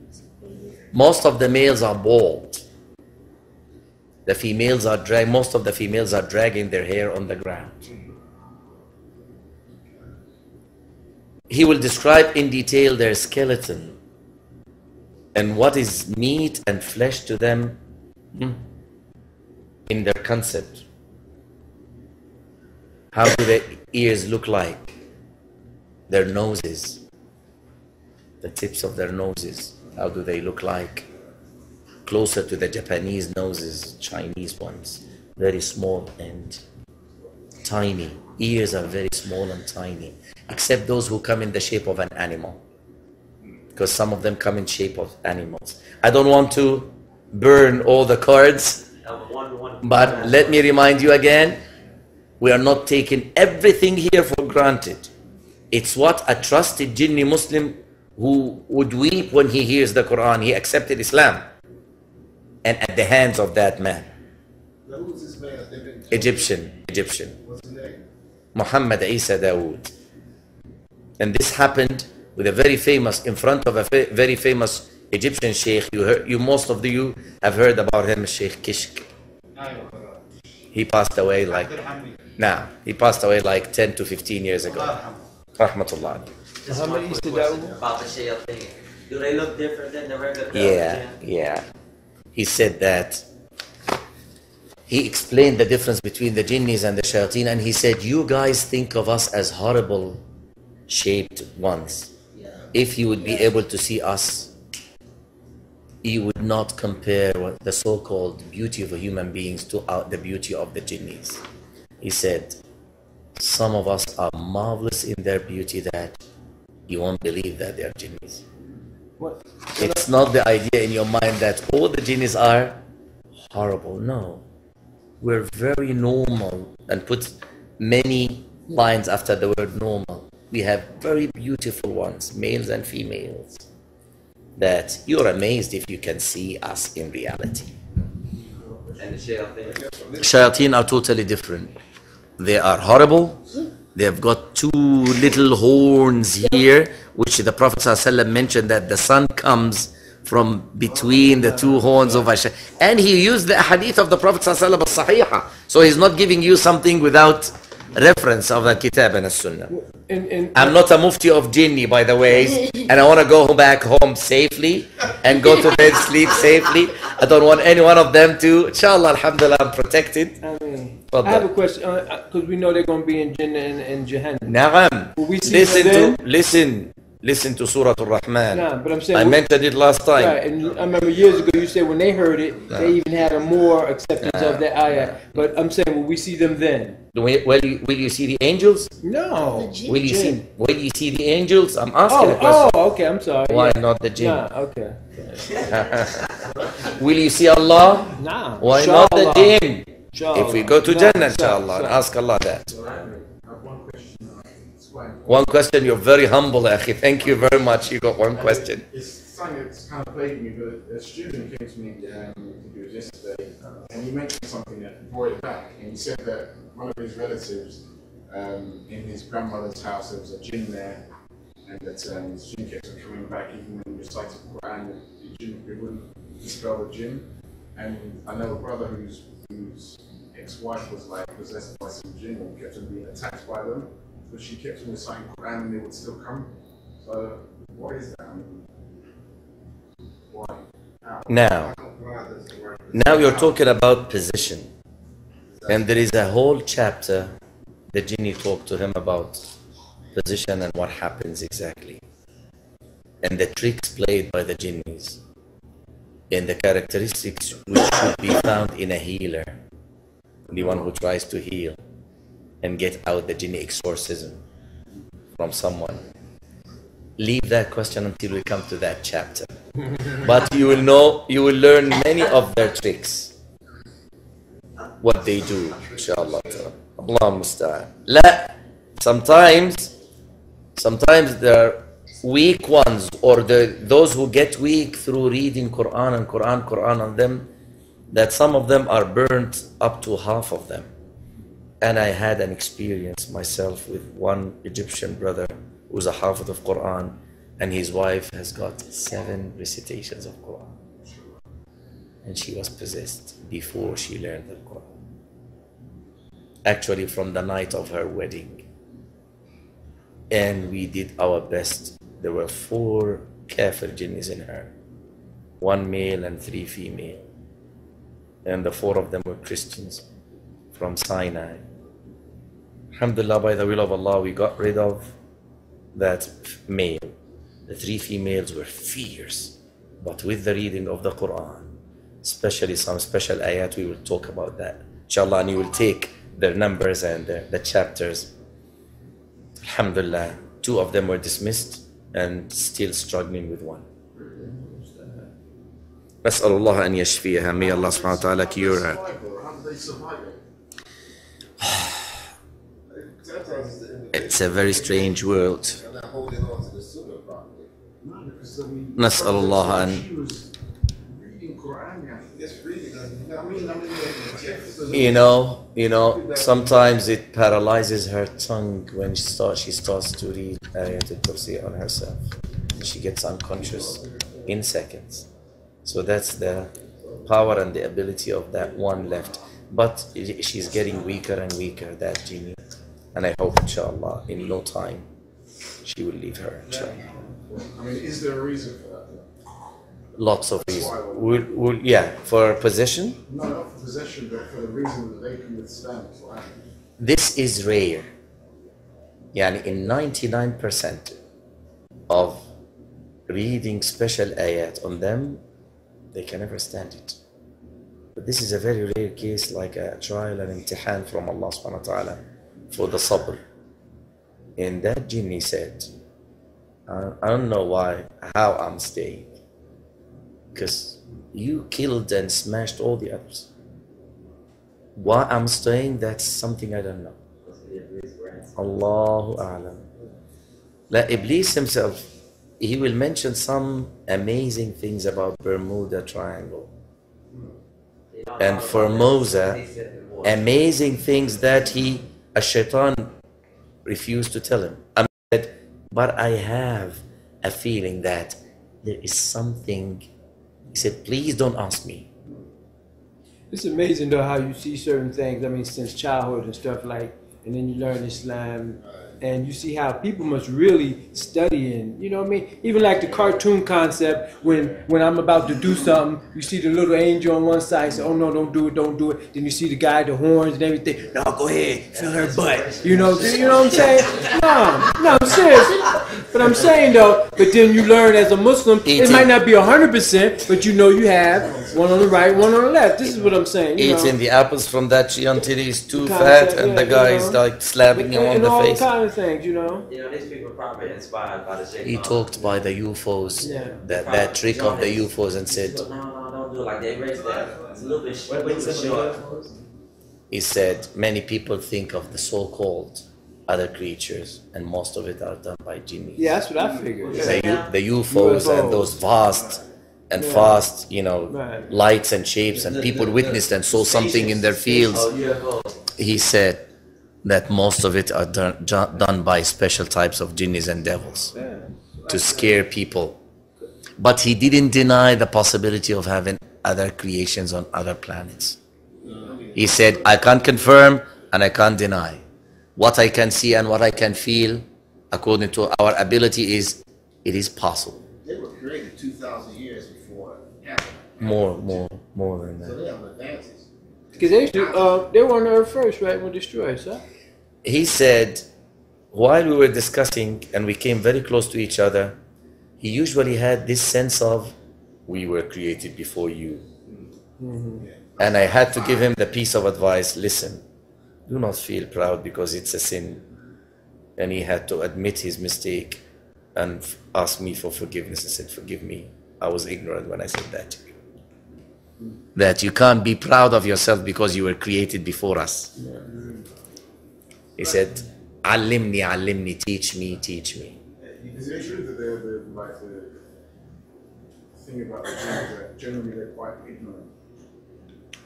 Speaker 4: Most of the males are bald. The females are most of the females are dragging their hair on the ground. He will describe in detail their skeleton and what is meat and flesh to them in their concept. How do their ears look like? Their noses, the tips of their noses, how do they look like? Closer to the Japanese noses, Chinese ones, very small and tiny. Ears are very small and tiny, except those who come in the shape of an animal, because some of them come in shape of animals. I don't want to burn all the cards, but let me remind you again, we are not taking everything here for granted. It's what a trusted Jinni Muslim who would weep when he hears the Quran. He accepted Islam, and at the hands of that man.
Speaker 3: Who's this man?
Speaker 4: Egyptian.
Speaker 3: What's his name?
Speaker 4: Muhammad Isa Dawood. And this happened with a very famous, in front of a very famous Egyptian sheikh. Most of you have heard about him, Sheikh Kishk. He passed away like 10 to 15 years ago. Rahmatullah.
Speaker 6: Just one quick question about the shayateen. Do they look different than the regular?
Speaker 4: Yeah. He said that he explained the difference between the jinnis and the shayateen, and he said, you guys think of us as horrible shaped ones. If you would be able to see us, you would not compare the so-called beauty of human beings to the beauty of the jinnis. He said, some of us are marvelous in their beauty that you won't believe that they are jinnis.
Speaker 5: What?
Speaker 4: It's not the idea in your mind that all the jinnis are horrible. No. We're very normal, and put many lines after the word normal. We have very beautiful ones, males and females, that you're amazed if you can see us in reality.
Speaker 6: And the shayateen?
Speaker 4: Shayateen are totally different. They are horrible. They have got 2 little horns here, which the Prophet ﷺ mentioned that the sun comes from between the 2 horns of Aisha. And he used the hadith of the Prophet ﷺ as-sahiha. So he's not giving you something without reference of the Kitab and the Sunnah. I'm not a mufti of Jinni, by the way, and I want to go back home safely and go to bed, sleep safely. I don't want any one of them to, inshallah, alhamdulillah, I'm protected.
Speaker 5: I have a question, because we know they're going to be in Jannah and Jahannam.
Speaker 4: Na'am.
Speaker 5: Will we see them then?
Speaker 4: Listen to Surah Al-Rahman.
Speaker 5: Nah, but I'm saying,
Speaker 4: I mentioned it last time.
Speaker 5: Right, and I remember years ago you said when they heard it, they even had a more acceptance of that ayah. But I'm saying, will we see them then?
Speaker 4: Will you see the angels?
Speaker 5: No.
Speaker 4: Will you see the angels? I'm asking a question.
Speaker 5: Oh, okay, I'm sorry.
Speaker 4: Why not the jinn?
Speaker 5: Nah, okay.
Speaker 4: Will you see Allah?
Speaker 5: Nah.
Speaker 4: Why not the jinn? If we go to Jannah, inshallah, and ask Allah that. One question, you're very humble, Akhi. Thank you very much. You got one question.
Speaker 3: It's something that's kind of plagued me, but a student came to me yesterday, and he mentioned something that brought it back. And he said that one of his relatives, in his grandmother's house, there was a Djinn there, and that his Djinn kept on coming back even when he recited the Quran. It wouldn't dispel the Djinn. And I know a brother whose ex-wife was like possessed by some Djinn and kept on being attacked by them. So she kept on reciting Quran and they would still come. So what is that? Why?
Speaker 4: Now you're talking about position. And there is a whole chapter the Jinni talked to him about position and what happens exactly. And the tricks played by the Jinnis. And the characteristics which should be found in a healer. The one who tries to heal and get out the Jinni exorcism from someone. Leave that question until we come to that chapter. But you will know, you will learn many of their tricks. What they do, inshallah. Allah musta'an. La, sometimes they're weak ones, or those who get weak through reading Quran and Quran on them, that some of them are burnt up to half of them. And I had an experience myself with one Egyptian brother who's a Hafid of Quran, and his wife has got 7 recitations of Quran. And she was possessed before she learned the Quran. Actually, from the night of her wedding. And we did our best. There were 4 kafir jinnis in her. 1 male and 3 female. And the 4 of them were Christians from Sinai. Alhamdulillah, by the will of Allah, we got rid of that male. The 3 females were fierce, but with the reading of the Quran, especially some special ayat, we will talk about that. Inshallah, and you will take their numbers and the chapters. Alhamdulillah, 2 of them were dismissed and still struggling with 1. نسأل الله أن يشفيها. May Allah subhanahu wa ta'ala cure her.
Speaker 3: How did they survive it?
Speaker 4: It's a very strange world.
Speaker 3: They're not holding on to the sunnah properly. No, because
Speaker 4: نسأل الله أن
Speaker 3: she was reading Quran, just reading.
Speaker 4: You know, sometimes it paralyzes her tongue when she starts to read Ayat al-Kursi on herself. She gets unconscious in seconds. So that's the power and the ability of that one left. But she's getting weaker and weaker, that Jinni. And I hope, inshallah, in no time, she will leave her, inshallah.
Speaker 3: I mean, is there a reason for that?
Speaker 4: Lots of reasons. Yeah, for possession?
Speaker 3: No, not for possession, but for the reason that they can withstand Quran.
Speaker 4: This is rare. Yani in 99% of reading special ayat on them, they can never stand it. But this is a very rare case, like a trial and imtihan from Allah subhanahu wa ta'ala for the sabr. And that Jinni said, I don't know how I'm staying. Because you killed and smashed all the others. Why I'm staying, that's something I don't know. Allahu A'lam. Like Iblis himself, he will mention some amazing things about Bermuda Triangle. And Formosa, amazing things that a shaitan refused to tell him. But I have a feeling that there is something. He said, please don't ask me.
Speaker 5: It's amazing though how you see certain things, I mean, since childhood and stuff, like, and then you learn Islam, and you see how people must really study, and you know what I mean? Even like the cartoon concept, when I'm about to do something, you see the little angel on one side, say, oh no, don't do it. Then you see the guy, the horns and everything, no, go ahead, feel her butt. You know what I'm saying? No, I'm serious. But I'm saying though, but then you learn as a Muslim, it might not be 100%, but you know you have one on the right, one on the left. This is what I'm saying.
Speaker 4: Eating the apples from that tree until he's too fat, and the guy is like slapping him on the face.
Speaker 5: Kind of things, you know.
Speaker 6: These people are probably inspired by the shaitan.
Speaker 4: He talked by the UFOs, that trick of the UFOs, and said,
Speaker 6: No, don't do it like they raised that. It's a little bit short.
Speaker 4: he said many people think of the so-called other creatures, and most of it are done by jinnis.
Speaker 5: Yeah, that's what I figured.
Speaker 4: The UFOs and those vast and fast, you know, lights and shapes, and people witnessed and saw something in their fields. He said that most of it are done by special types of jinnis and devils to scare people. But he didn't deny the possibility of having other creations on other planets. He said, I can't confirm and I can't deny. What I can see and what I can feel, according to our ability, is it is possible.
Speaker 7: They were created 2,000 years before Adam.
Speaker 4: More than
Speaker 7: So
Speaker 4: that.
Speaker 7: they have advances.
Speaker 5: Because they were on Earth first, right? When destroyed, sir.
Speaker 4: He said, while we were discussing and we came very close to each other, he usually had this sense of, we were created before you. And I had to give him the piece of advice, listen, do not feel proud because it's a sin. And he had to admit his mistake and ask me for forgiveness. I said, forgive me, I was ignorant when I said that to you. That you can't be proud of yourself because you were created before us. He said, Allimni, teach me.
Speaker 3: Is it true that they're like the thing about the Jinn is that generally they're quite ignorant?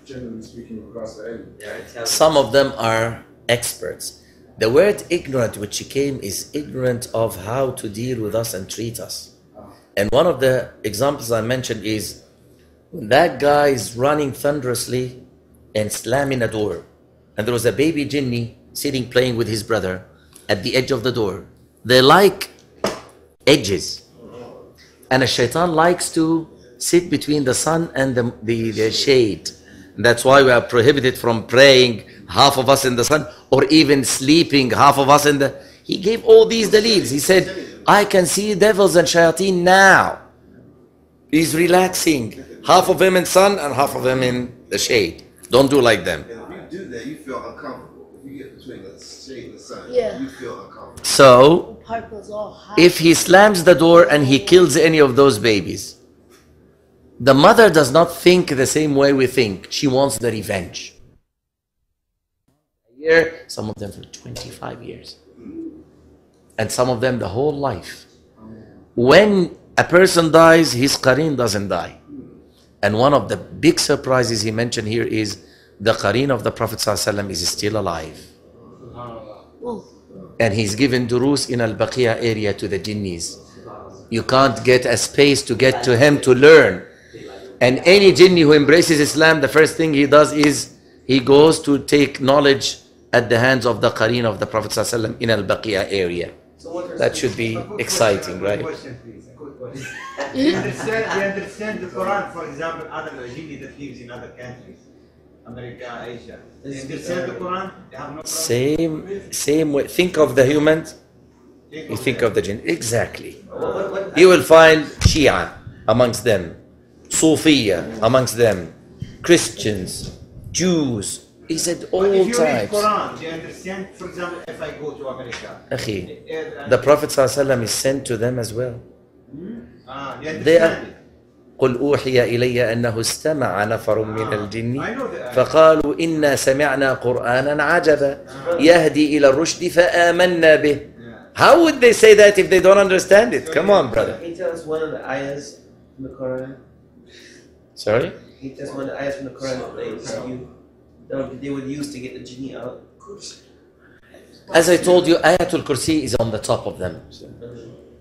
Speaker 3: Generally speaking, in regards to aliens.
Speaker 4: Some of them are experts. The word ignorant which came is ignorant of how to deal with us and treat us. And one of the examples I mentioned is when that guy is running thunderously and slamming a door, and there was a baby jinni sitting playing with his brother at the edge of the door. They like edges, and a shaitan likes to sit between the sun and the shade. That's why we are prohibited from praying, half of us in the sun, or even sleeping, half of us in the... He gave all these deleels. He said, I can see devils and shayateen now. He's relaxing. Half of them in sun and half of them in the shade. Don't do like them.
Speaker 7: And if you do that, you feel uncomfortable. If you get between the shade and the sun,
Speaker 8: Yeah.
Speaker 7: you feel uncomfortable.
Speaker 4: So,
Speaker 8: Pipe was all hot.
Speaker 4: if he slams the door and he kills any of those babies, the mother does not think the same way we think. She wants the revenge. A year, some of them for 25 years. And some of them the whole life. When a person dies, his qareen doesn't die. And one of the big surprises he mentioned here is the qareen of the Prophet ﷺ is still alive. And he's given durus in Al-Baqiyah area to the jinnis. You can't get a space to get to him to learn. And any jinni who embraces Islam, the first thing he does is he goes to take knowledge at the hands of the qareen of the Prophet ﷺ in Al-Baqiyah area. That should be exciting, right?
Speaker 9: Question, please. A quick question. We understand the Quran, for example, other jinni that lives in other countries, America, Asia. They understand the Quran. They have no problem.
Speaker 4: Same way. Think of the humans, you think of the jinn. Exactly. You will find Shia amongst them, Sufiya amongst them, Christians, Jews. He said all
Speaker 9: But if you read
Speaker 4: types.
Speaker 9: Quran, they understand. For example, if I go to America,
Speaker 4: Akhi, the Prophet ﷺ is sent to them as well.
Speaker 9: they
Speaker 4: They are.
Speaker 9: understand it.
Speaker 4: قل أوحي إلي أنه استمع نفر من
Speaker 9: I
Speaker 4: الجن
Speaker 9: know that.
Speaker 4: فقالوا إنا سمعنا قرآنا عجبا يهدي إلى الرشد فآمنا به. How would they say that if they don't understand it? Come on, brother.
Speaker 6: Can you tell us one of the ayahs from the Quran?
Speaker 4: Sorry?
Speaker 6: Can you tell us one of the ayahs from the Quran that they would use to get the genie out?
Speaker 4: As I told you, Ayatul Kursi is on the top of them.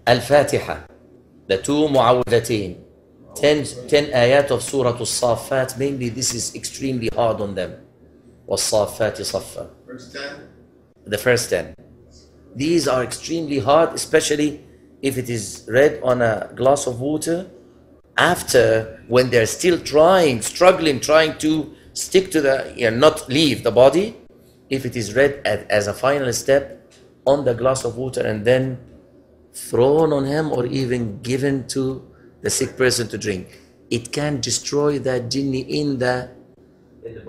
Speaker 4: Al-Fatiha, the two Mu'awwidhateen, 10 ayat of Surah Al-Saffat, mainly this is extremely hard on them. وَالصَّافَّاتِ صَفًّا.
Speaker 7: Verse 10.
Speaker 4: The first 10. These are extremely hard, especially if it is read on a glass of water after, when they're still struggling, trying to stick to the, not leave the body. If it is read as a final step on the glass of water and then thrown on him or even given to the sick person to drink, it can destroy that jinni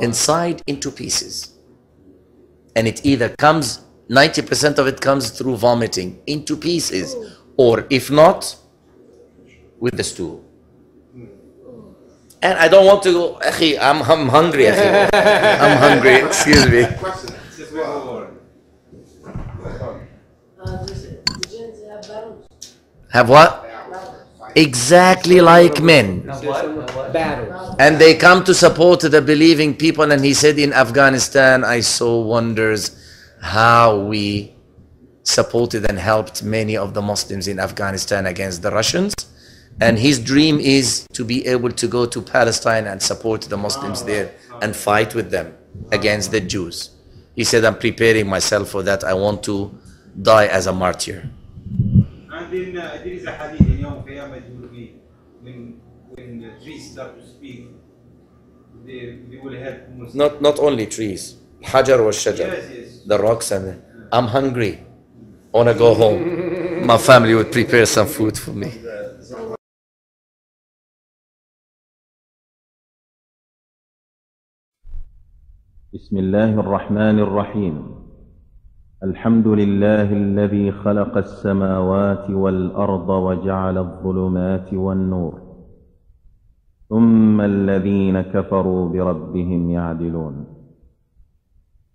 Speaker 4: inside into pieces. And it either comes, 90% of it comes through vomiting into pieces, or if not, with the stool. And I don't want to go, Akhi, I'm hungry, Akhi. I'm hungry, excuse me.
Speaker 9: Just one more.
Speaker 8: The jinns have battles.
Speaker 4: Have what? Exactly like men.
Speaker 5: Battle.
Speaker 4: And they come to support the believing people. And he said, in Afghanistan, I saw wonders how we supported and helped many of the Muslims in Afghanistan against the Russians. And his dream is to be able to go to Palestine and support the Muslims there and fight with them against the Jews. He said, I'm preparing myself for that. I want to die as a martyr.
Speaker 9: And then there is a hadith in Yom Qiyamah, it will be when the trees start to speak, they will help Muslims.
Speaker 4: Not only trees, Hajar wa Shajar,
Speaker 9: Yes.
Speaker 4: the rocks. And I'm hungry. I want to go home. My family would prepare some food for me.
Speaker 1: بسم الله الرحمن الرحيم. الحمد لله الذي خلق السماوات والأرض وجعل الظلمات والنور، ثم الذين كفروا بربهم يعدلون.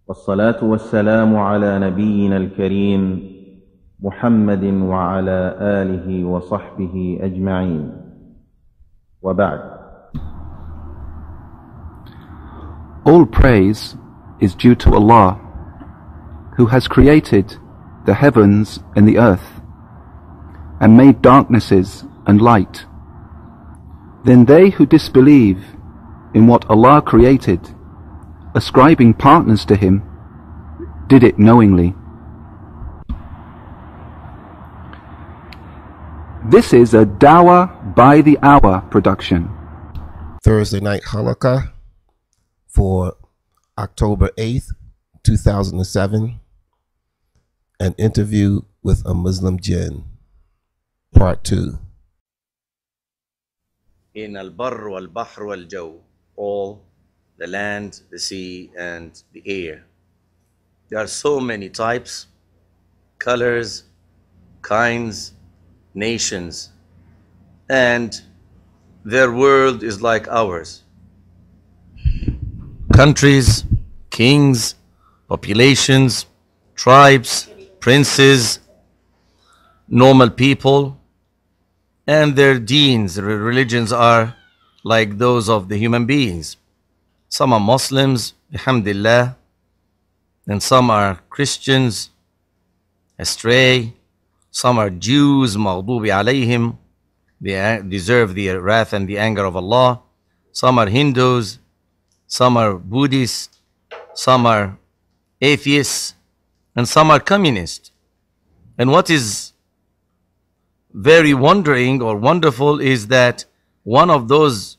Speaker 1: والصلاة والسلام على نبينا الكريم محمد وعلى آله وصحبه أجمعين، وبعد.
Speaker 2: All praise is due to Allah, who has created the heavens and the earth, and made darknesses and light. Then they who disbelieve in what Allah created, ascribing partners to Him, did it knowingly. This is a Dawah by the Hour production.
Speaker 10: Thursday Night Halakha for October 8th, 2007, an interview with a Muslim Djinn, part 2.
Speaker 4: In al-barr wal-bahr wal-jaw, all the land, the sea, and the air. There are so many types, colors, kinds, nations, and their world is like ours. Countries, kings, populations, tribes, princes, normal people, and their deens, their religions are like those of the human beings. Some are Muslims, alhamdulillah, and some are Christians, astray. Some are Jews, maghdubi alayhim, they deserve the wrath and the anger of Allah. Some are Hindus, some are Buddhists, some are atheists, and some are communists. And what is very wondering or wonderful is that one of those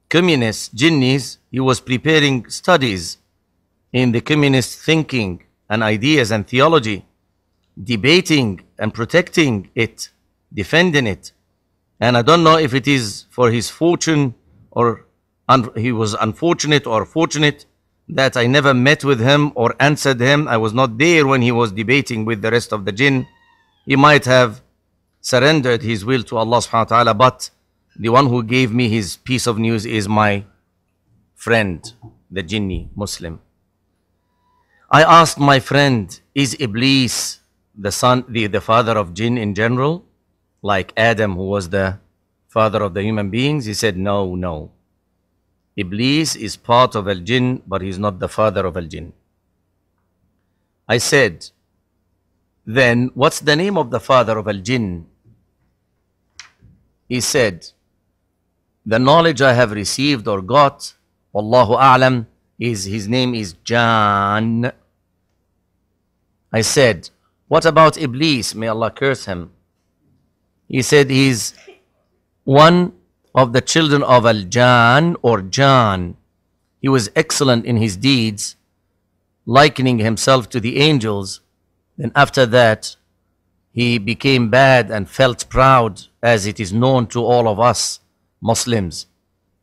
Speaker 4: communist jinnis, he was preparing studies in the communist thinking and ideas and theology, debating and protecting it, defending it. And I don't know if it is for his fortune or he was unfortunate or fortunate that I never met with him or answered him. I was not there when he was debating with the rest of the jinn. He might have surrendered his will to Allah subhanahu wa ta'ala, but the one who gave me his piece of news is my friend, the jinni Muslim. I asked my friend, is Iblis the father of jinn in general, like Adam, who was the father of the human beings? He said, no. Iblis is part of al-jinn, but he's not the father of al-jinn. I said, then what's the name of the father of al-jinn? He said, the knowledge I have received or got, Wallahu a'lam, is his name is Djinn. I said, what about Iblis? May Allah curse him. He said he's one of the children of Al-Jan or Jan. He was excellent in his deeds, likening himself to the angels. Then after that, he became bad and felt proud, as it is known to all of us Muslims,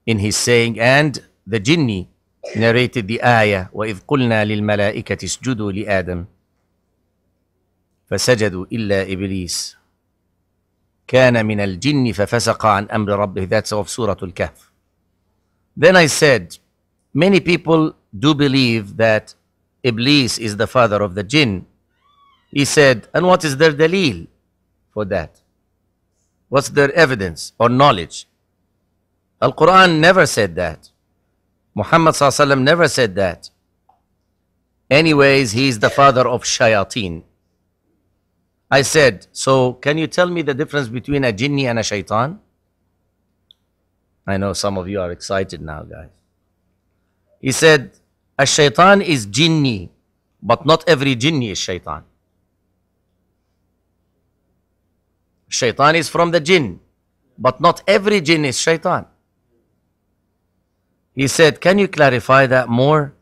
Speaker 4: in his saying, and the jinni narrated the ayah, وَإِذْ قُلْنَا لِلْمَلَائِكَةِ اسْجُدُوا لِآدَمَ فَسَجَدُوا إِلَّا إِبْلِيسَ كان من الجن ففسق عن أمر ربه. That's of Surah Al-Kahf. Then I said, many people do believe that Iblis is the father of the jinn. He said, and what is their dalil for that? What's their evidence or knowledge? Al-Quran never said that. Muhammad ﷺ never said that. Anyways, he is the father of shayateen. I said, so can you tell me the difference between a jinni and a shaitan? I know some of you are excited now, guys. He said, a shaitan is jinni, but not every jinni is shaitan. Shaitan is from the jinn, but not every jinn is shaitan. He said, can you clarify that more?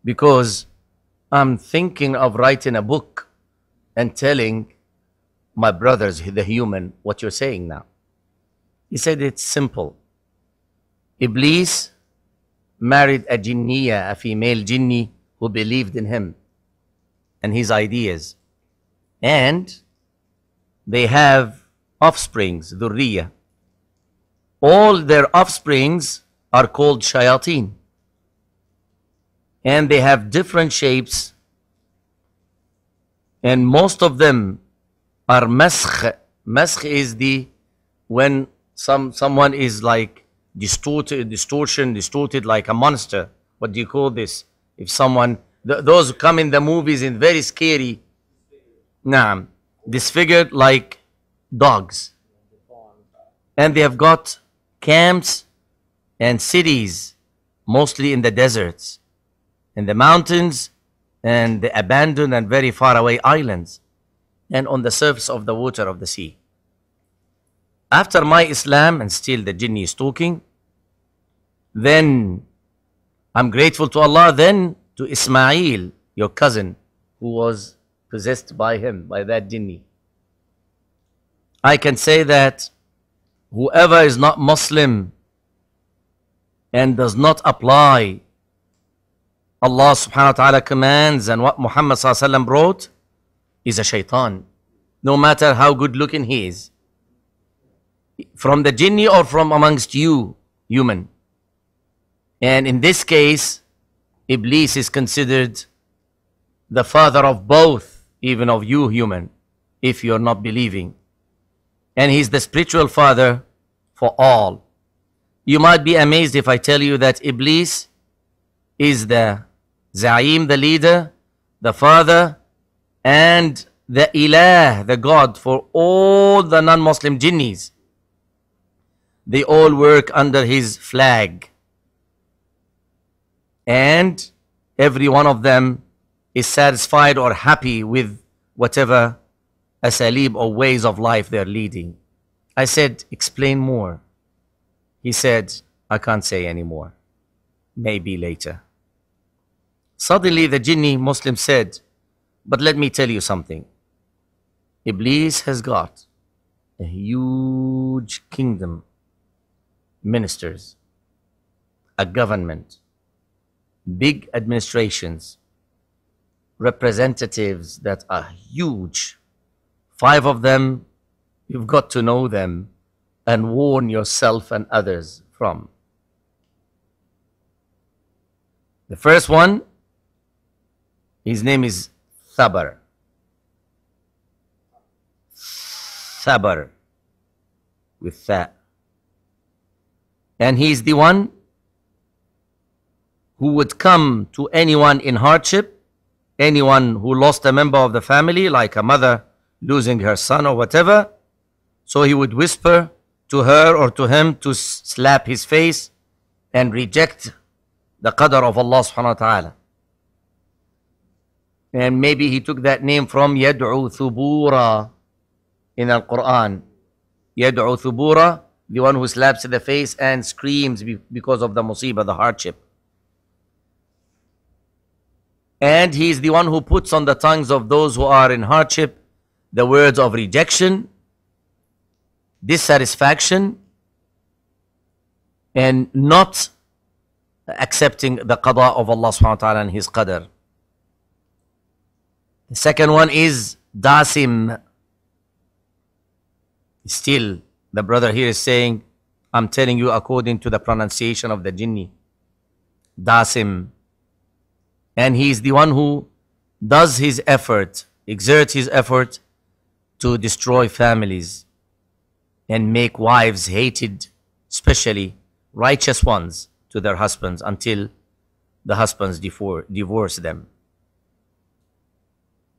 Speaker 4: Because I'm thinking of writing a book and telling my brothers, the human, what you're saying now. He said, it's simple. Iblis married a jinniya, a female jinni who believed in him and his ideas. And they have offsprings, dhurriya. All their offsprings are called shayateen. And they have different shapes. And most of them are maskh. Maskh is when someone is like distorted like a monster. What do you call this? If someone, those come in the movies in very scary, disfigured like dogs. And they have got camps and cities, mostly in the deserts, in the mountains, and the abandoned and very far away islands, and on the surface of the water of the sea. After my Islam, and still the jinni is talking, then I'm grateful to Allah, then to Ismail, your cousin, who was possessed by him, by that jinni. I can say that whoever is not Muslim and does not apply Allah subhanahu wa ta'ala commands and what Muhammad sallallahu alaihi wasallam brought is a shaitan, no matter how good looking he is, from the jinni or from amongst you human. And in this case, Iblis is considered the father of both, even of you human, if you're not believing. And he's the spiritual father for all. You might be amazed if I tell you that Iblis is the Za'im, the leader, the father, and the Ilah, the God for all the non-Muslim jinnis. They all work under his flag. And every one of them is satisfied or happy with whatever asalib or ways of life they're leading. I said, explain more. He said, I can't say anymore. Maybe later. Suddenly the jinni Muslim said, but let me tell you something. Iblis has got a huge kingdom, ministers, a government, big administrations, representatives that are huge. 5 of them, you've got to know them and warn yourself and others from. The first one, his name is Thabar. Thabar, with that. And he's the one who would come to anyone in hardship, anyone who lost a member of the family, like a mother losing her son or whatever. So he would whisper to her or to him to slap his face and reject the qadr of Allah subhanahu wa ta'ala. And maybe he took that name from Yad'u Thubura in Al-Quran. Yad'u Thubura, the one who slaps the face and screams because of the musibah, the hardship. And he is the one who puts on the tongues of those who are in hardship the words of rejection, dissatisfaction, and not accepting the qada of Allah subhanahu wa ta'ala and his qadr. The second one is Dasim. Still, the brother here is saying, I'm telling you according to the pronunciation of the jinni, Dasim. And he's the one who does his effort, exerts his effort to destroy families and make wives hated, especially righteous ones, to their husbands until the husbands divorce them.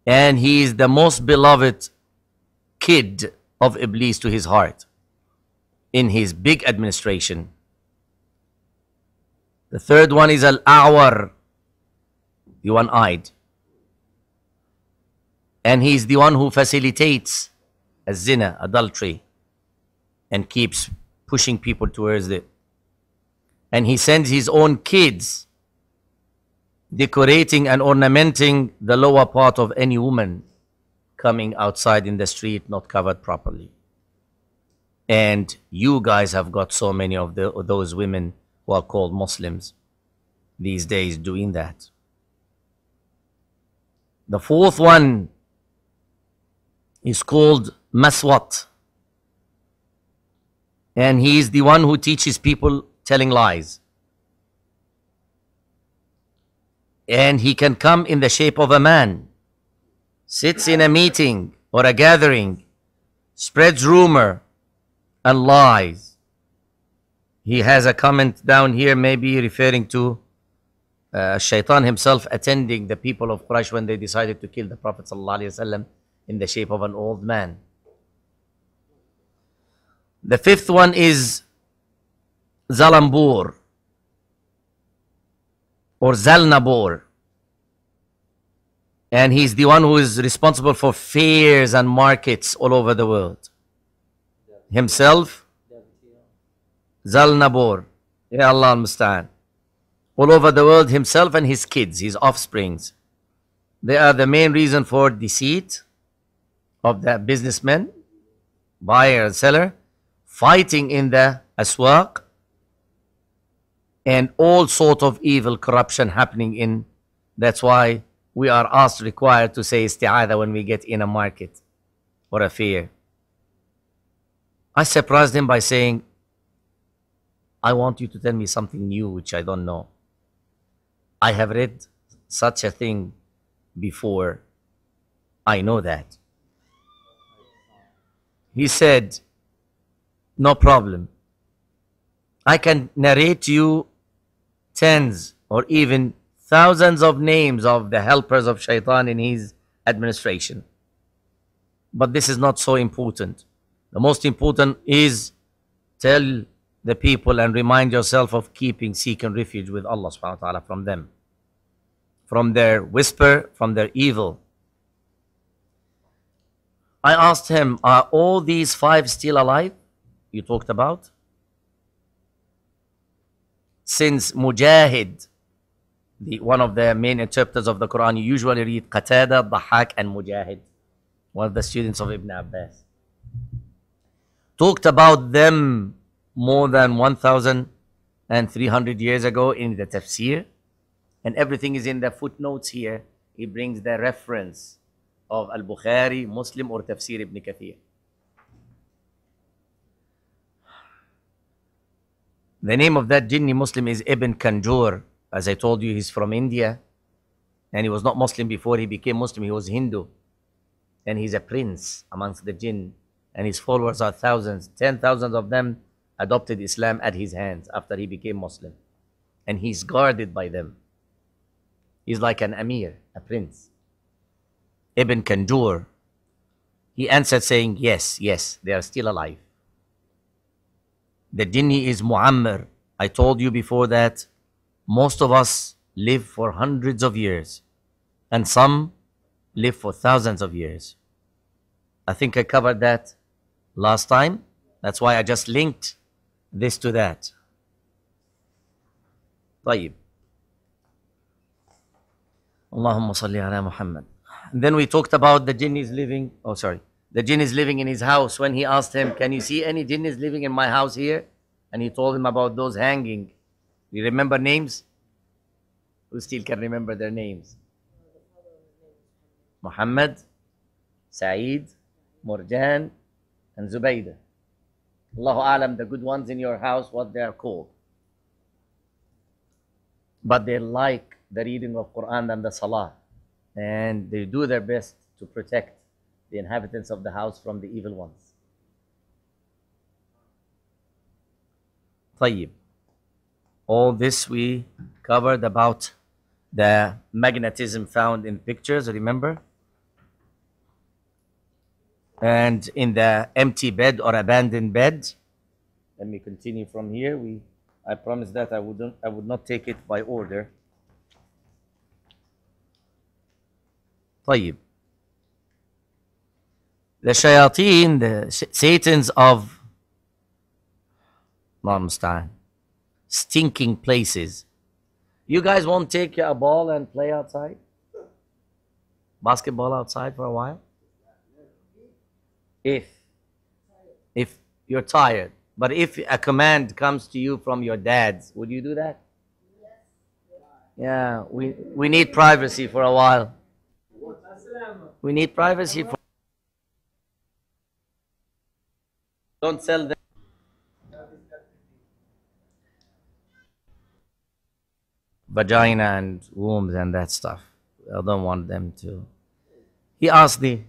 Speaker 4: And he is the most beloved kid of Iblis to his heart in his big administration. The third one is Al-A'war, the one-eyed. And he's the one who facilitates zina, adultery, and keeps pushing people towards it. And he sends his own kids decorating and ornamenting the lower part of any woman coming outside in the street not covered properly. And you guys have got so many of those women who are called Muslims these days doing that. The fourth one is called Maswat. And he is the one who teaches people telling lies. And he can come in the shape of a man, sits in a meeting or a gathering, spreads rumor and lies. He has a comment down here, maybe referring to Shaitan himself attending the people of Quraysh when they decided to kill the Prophet ﷺ in the shape of an old man. The fifth one is Zalambur or Zalnabur. And he's the one who is responsible for fairs and markets all over the world. Himself, Zalnabur. Ya Allah al-Musta'an. All over the world, himself and his kids, his offsprings. They are the main reason for deceit of the businessmen, buyer and seller, fighting in the aswaq, and all sort of evil corruption happening in. That's why we are asked, required to say isti'adha when we get in a market or a fair. I surprised him by saying, I want you to tell me something new which I don't know. I have read such a thing before. I know that. He said, no problem. I can narrate to you tens or even thousands of names of the helpers of Shaitan in his administration. But this is not so important. The most important is tell the people and remind yourself of seeking refuge with Allah subhanahu wa ta'ala from them, from their whisper, from their evil. I asked him, are all these five still alive you talked about? Since Mujahid, one of the main interpreters of the Quran, you usually read Qatada, Dhahak and Mujahid, one of the students of Ibn Abbas, talked about them more than 1,300 years ago in the tafsir, and everything is in the footnotes here. He brings the reference of Al-Bukhari, Muslim or Tafsir Ibn Kathir. The name of that Jinni Muslim is Ibn Kanjur. As I told you, he's from India, and he was not Muslim before he became Muslim. He was Hindu, and he's a prince amongst the Jinn, and his followers are thousands. 10,000 of them adopted Islam at his hands after he became Muslim, and he's guarded by them. He's like an Amir, a prince. Ibn Kanjur, he answered saying, yes, they are still alive. The Jinni is Muammar. I told you before that most of us live for hundreds of years, and some live for thousands of years. I think I covered that last time. That's why I just linked this to that. طيب. Allahumma salli ala Muhammad. Then we talked about the jinn is living, the jinn is living in his house. When he asked him, can you see any jinn is living in my house here? And he told him about those hanging. You remember names? Who still can remember their names? Muhammad, Saeed, Murjan, and Zubaydah. Allahu Alam, the good ones in your house, what they are called. But they like the reading of Quran and the Salah. And they do their best to protect the inhabitants of the house from the evil ones. طيب. All this we covered about the magnetism found in pictures, remember? And in the empty bed or abandoned bed. Let me continue from here. I promised that I would not take it by order. طيب. The shayateen, the satans of Allah musta'an, stinking places. You guys won't take a ball and play outside? Basketball outside for a while? If you're tired. But if a command comes to you from your dads, would you do that? Yeah, we need privacy for a while. We need privacy for... Don't sell them. Vagina and wombs and that stuff. I don't want them to... He asked the...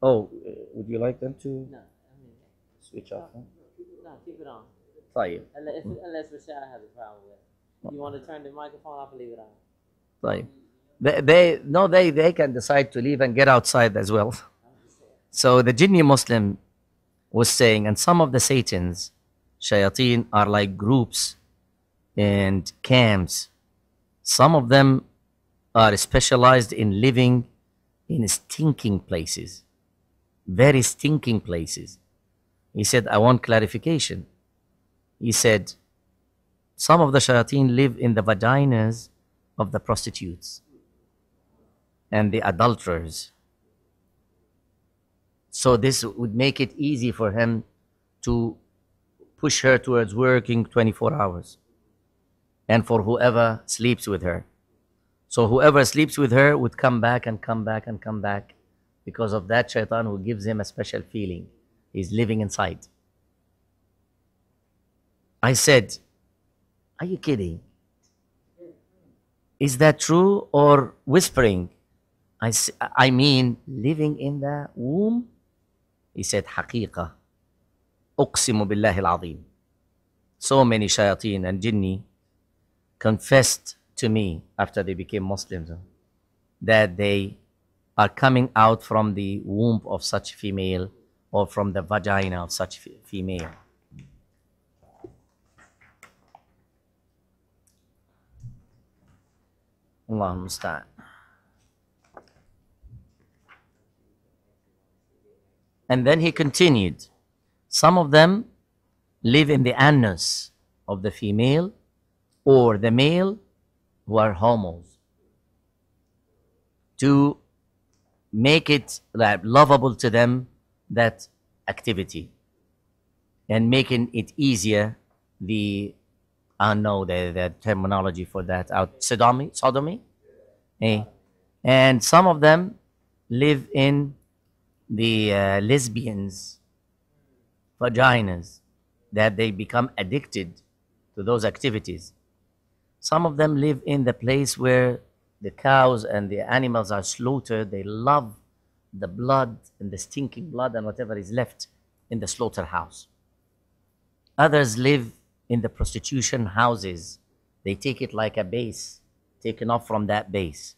Speaker 4: Oh, would you like them to...
Speaker 6: No,
Speaker 4: switch off? Huh?
Speaker 6: no, keep it on.
Speaker 4: طيب.
Speaker 6: Unless Rashad has a problem with it. You want to turn the microphone off and leave it on?
Speaker 4: طيب. They can decide to leave and get outside as well. So the Jinni Muslim was saying, and some of the Satans, shayateen, are like groups and camps. Some of them are specialized in living in stinking places, very stinking places. He said, I want clarification. He said, some of the shayateen live in the vaginas of the prostitutes and the adulterers. So this would make it easy for him to push her towards working 24 hours. And for whoever sleeps with her. So whoever sleeps with her would come back and come back and come back because of that shaitan who gives him a special feeling. He's living inside. I said, are you kidding? Is that true or whispering? I mean, living in the womb? He said, حقيقة. أقسم بالله العظيم. So many shayateen and jinni confessed to me after they became Muslims that they are coming out from the womb of such female or from the vagina of such female. Allah musta'an. And then he continued, some of them live in the anus of the female or the male who are homos to make it lovable to them, that activity, and making it easier, the terminology for that out, sodomy. And some of them live in the lesbians' vaginas, that they become addicted to those activities. Some of them live in the place where the cows and the animals are slaughtered. They love the blood and the stinking blood and whatever is left in the slaughterhouse. Others live in the prostitution houses. They take it like a base, taken off from that base.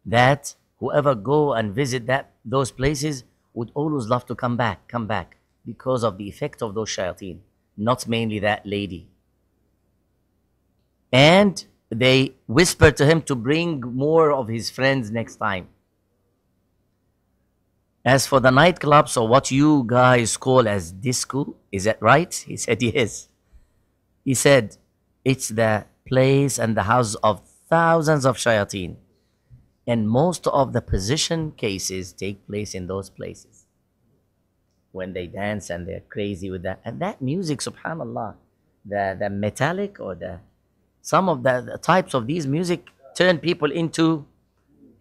Speaker 4: That whoever go and visit those places would always love to come back because of the effect of those shayateen, not mainly that lady. And they whisper to him to bring more of his friends next time. As for the nightclubs, or what you guys call as disco, is that right? He said yes. He said it's the place and the house of thousands of shayateen. And most of the possession cases take place in those places. When they dance and they're crazy with that. And that music, subhanallah, the metallic or some of the types of these music turn people into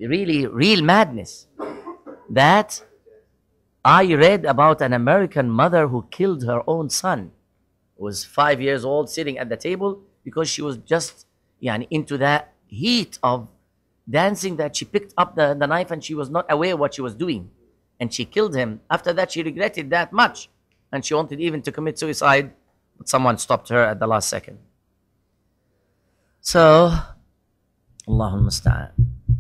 Speaker 4: real madness. That I read about an American mother who killed her own son, who was 5 years old, sitting at the table because she was just into that heat of dancing that she picked up the knife and she was not aware what she was doing. And she killed him. After that, she regretted that much. And she wanted even to commit suicide, but someone stopped her at the last second. So, Allahul Musta'an.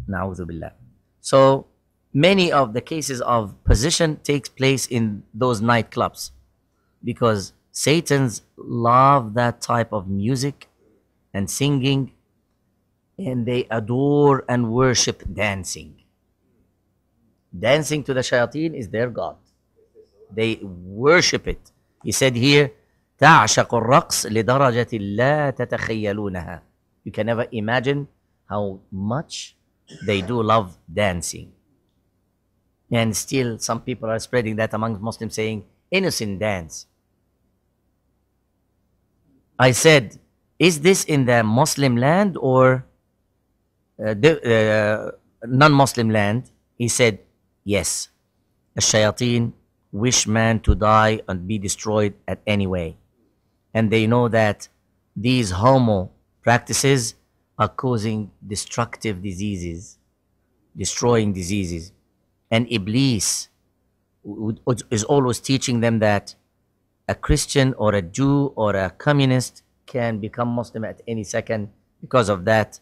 Speaker 4: Na'udhu billah. So, many of the cases of possession takes place in those nightclubs because Satans love that type of music and singing, and they adore and worship dancing. Dancing to the shayateen is their god. They worship it. He said here, تعشق الرقص لدرجة لا تتخيلونها. You can never imagine how much they do love dancing. And still some people are spreading that among Muslims, saying innocent dance. I said, is this in the Muslim land or non-Muslim land? He said, yes. The shayateen wish man to die and be destroyed at any way. And they know that these homo practices are causing destructive diseases, destroying diseases. And Iblis is always teaching them that a Christian or a Jew or a communist can become Muslim at any second because of that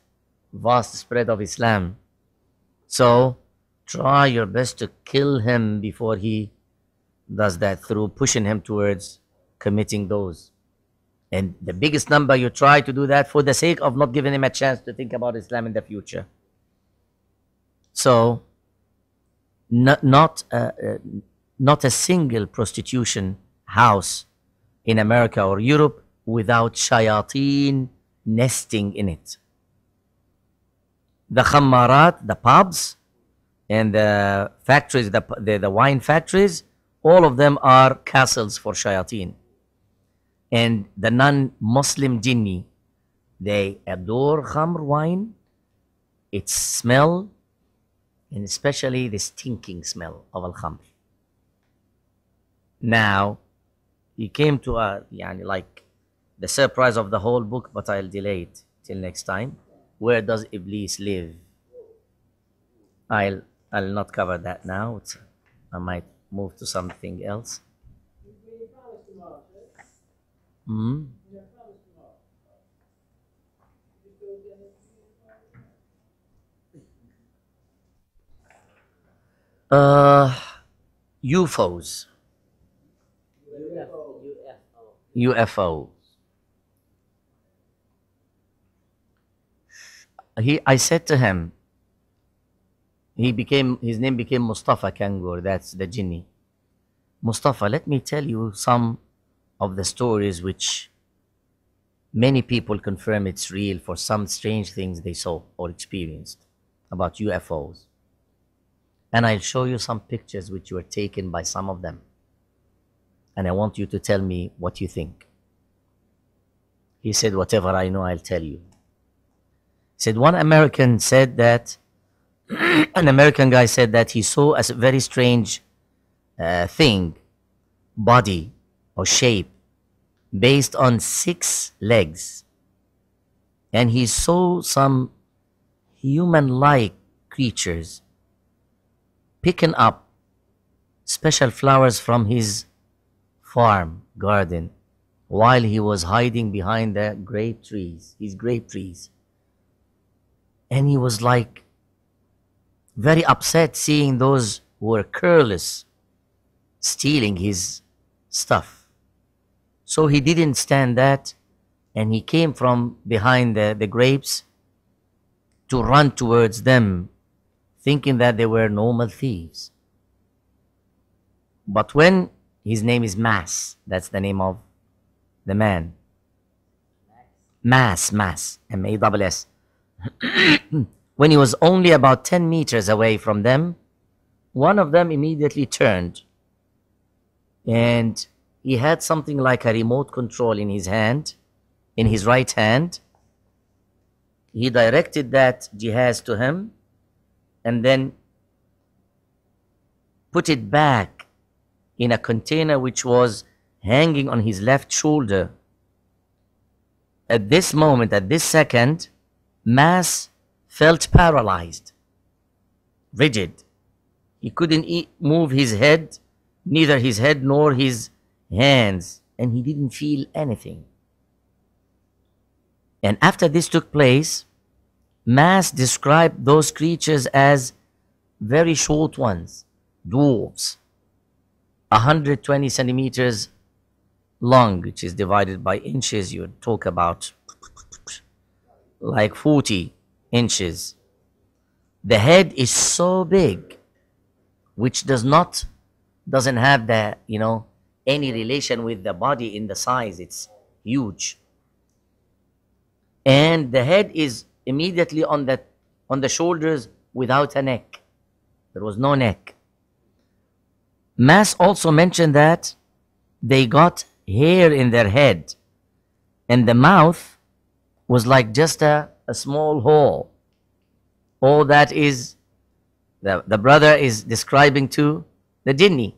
Speaker 4: vast spread of Islam. So try your best to kill him before he does that, through pushing him towards committing those. And the biggest number, you try to do that for the sake of not giving him a chance to think about Islam in the future. So not a single prostitution house in America or Europe without shayateen nesting in it. The khammarat, the pubs, and the factories, the wine factories, all of them are castles for shayateen. And the non-Muslim jinni, they adore khamr, wine, its smell, and especially the stinking smell of al-khamr. Now, he came to like the surprise of the whole book, but I'll delay it till next time. Where does Iblis live? I'll not cover that now. I might move to something else. UFOs. UFO. I said to him, his name became Mustafa Kangur, that's the jinni. Mustafa, let me tell you some of the stories which many people confirm it's real for some strange things they saw or experienced about UFOs. And I'll show you some pictures which were taken by some of them. And I want you to tell me what you think. He said, whatever I know, I'll tell you. He said, one American said that, an American guy said that he saw a very strange thing, body or shape, based on 6 legs. And he saw some human-like creatures picking up special flowers from his farm, garden, while he was hiding behind the grape trees, his grape trees. And he was like very upset seeing those who were careless stealing his stuff. So he didn't stand that, and he came from behind the grapes to run towards them, thinking that they were normal thieves. But when his name is Mass, that's the name of the man. Mass, M-A-S-S. When he was only about 10 meters away from them, one of them immediately turned, and he had something like a remote control in his hand, in his right hand. He directed that jihaz to him and then put it back in a container which was hanging on his left shoulder. At this moment, at this second, Mas felt paralyzed, rigid. He couldn't move his head, neither his head nor his hands, and he didn't feel anything. And after this took place, Mas described those creatures as very short ones, dwarves, 120 centimeters long, which is divided by inches. You would talk about like 40 inches. The head is so big, which doesn't have the, any relation with the body in the size. It's huge. And the head is immediately on the shoulders without a neck. There was no neck. Mas also mentioned that they got hair in their head, and the mouth was like just a small hole. All that is, the brother is describing to the jinni,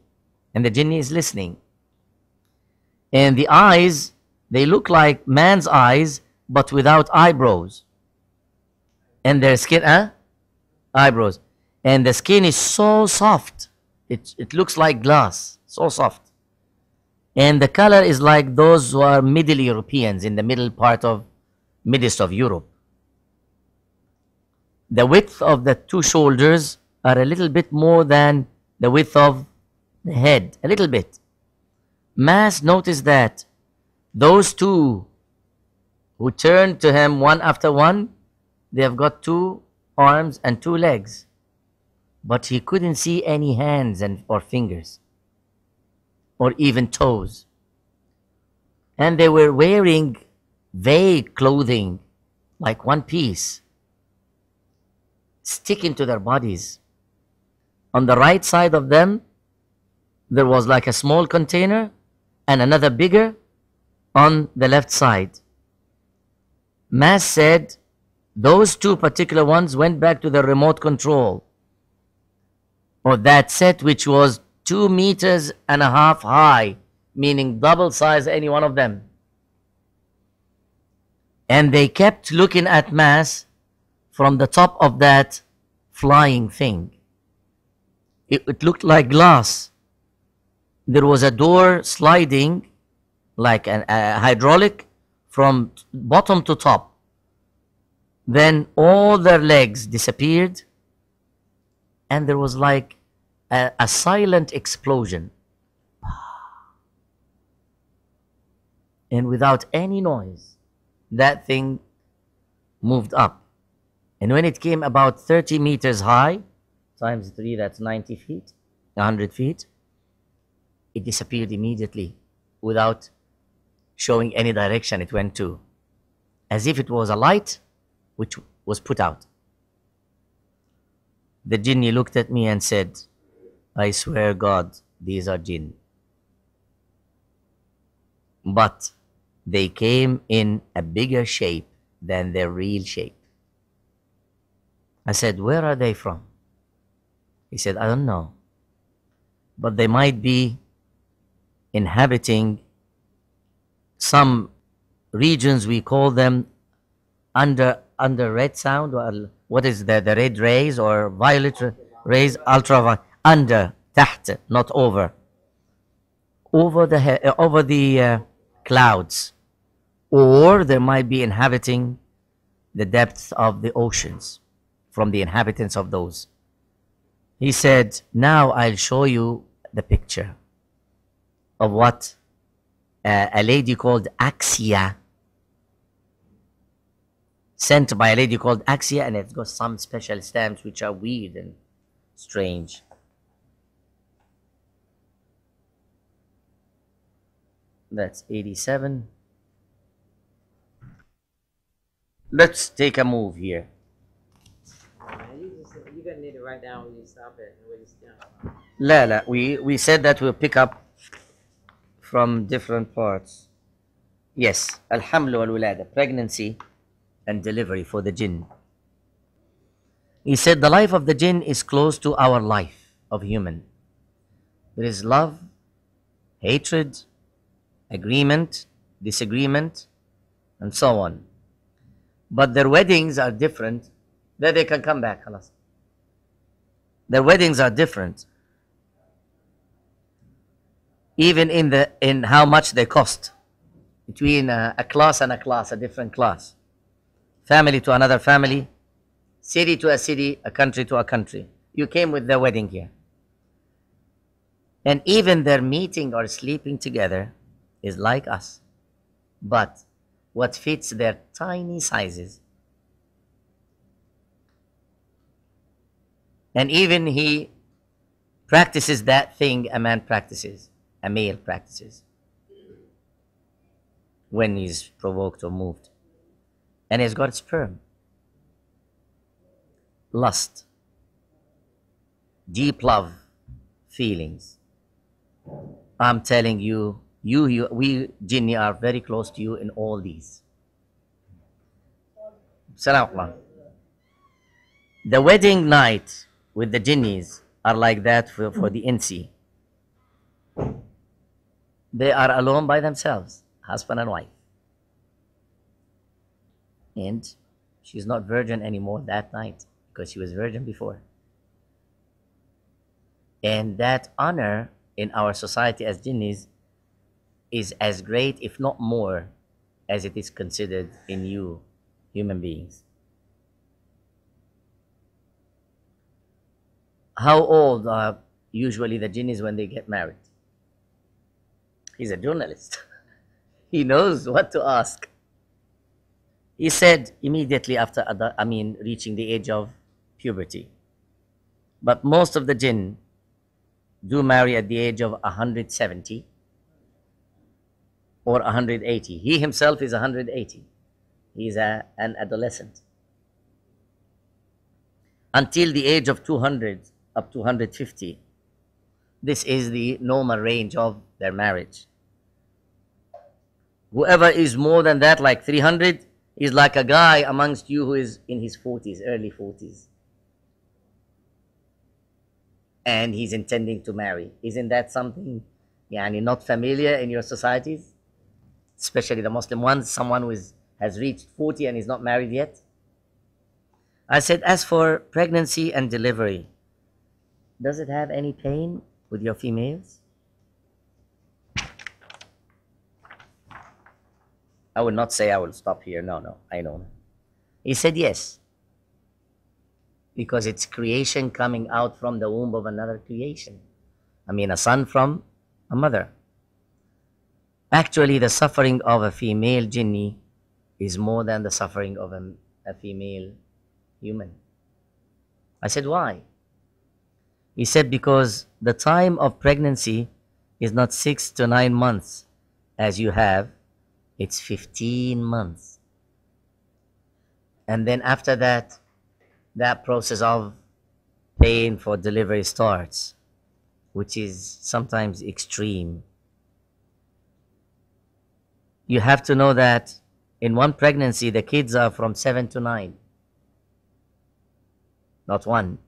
Speaker 4: and the jinni is listening. And the eyes, they look like man's eyes, but without eyebrows. And their skin, eyebrows. And the skin is so soft. It looks like glass, so soft. And the color is like those who are Middle Europeans in the midst of Europe. The width of the two shoulders are a little bit more than the width of the head, a little bit. Mas noticed that those two who turned to him one after one, they have got 2 arms and 2 legs. But he couldn't see any hands or fingers, or even toes. And they were wearing vague clothing, like one piece, sticking to their bodies. On the right side of them, there was like a small container and another bigger on the left side. Mas said those 2 particular ones went back to the remote control of that set, which was 2.5 meters high, meaning double size any one of them. And they kept looking at Mas from the top of that flying thing. It looked like glass. There was a door sliding like a hydraulic from bottom to top. Then all their legs disappeared, and there was like a silent explosion. And without any noise, that thing moved up. And when it came about 30 meters high, times 3, that's 90 feet, 100 feet, it disappeared immediately without showing any direction it went to, as if it was a light which was put out. The jinni looked at me and said, I swear God, these are jinn. But they came in a bigger shape than their real shape. I said, where are they from? He said, I don't know. But they might be inhabiting some regions, we call them under red sound, or what is the red rays or violet rays, ultraviolet, under, taht, not over the clouds, or there might be inhabiting the depths of the oceans from the inhabitants of those. He said, now I'll show you the picture of what a lady called Axia, sent by a lady called Axia, and it's got some special stamps which are weird and strange. That's 87. Let's take a move here.
Speaker 6: You're gonna need to write down where you stop at and where you stop.
Speaker 4: La, we said that we'll pick up from different parts. Yes, Alhamlu wal Wilada, pregnancy and delivery for the jinn. He said the life of the jinn is close to our life of human. There is love hatred, agreement, disagreement, and so on. But their weddings are different. Then they can come back. Khalas. Their weddings are different. Even in how much they cost. Between a class and a class, a different class. Family to another family. City to a city, a country to a country. You came with their wedding here. And even their meeting or sleeping together is like us. But what fits their tiny sizes. And even he practices that thing a man practices, a male practices, when he's provoked or moved. And he's got sperm, lust, deep love, feelings. I'm telling you, we Jinni are very close to you in all these. Salam. The wedding night with the Jinnis are like that for the Insi. They are alone by themselves, husband and wife. And she's not virgin anymore that night because she was virgin before. And that honor in our society as Jinnis is as great, if not more, as it is considered in you, human beings. How old are usually the Jinnis when they get married? He's a journalist. He knows what to ask. He said immediately after, reaching the age of puberty. But most of the Jinn do marry at the age of 170 or 180. He himself is 180. He's an adolescent. Until the age of 200, up to 150. This is the normal range of their marriage. Whoever is more than that, like 300, is like a guy amongst you who is in his 40s, early 40s. And he's intending to marry. Isn't that something not familiar in your societies? Especially the Muslim ones, someone who has reached 40 and is not married yet. I said, as for pregnancy and delivery, does it have any pain with your females? I would not say I will stop here. No, I know. He said yes. Because it's creation coming out from the womb of another creation. A son from a mother. Actually, the suffering of a female Jinni is more than the suffering of a female human. I said, why? He said, because the time of pregnancy is not 6 to 9 months as you have, it's 15 months. And then after that, that process of pain for delivery starts, which is sometimes extreme. You have to know that in one pregnancy, the kids are from 7 to 9, not one.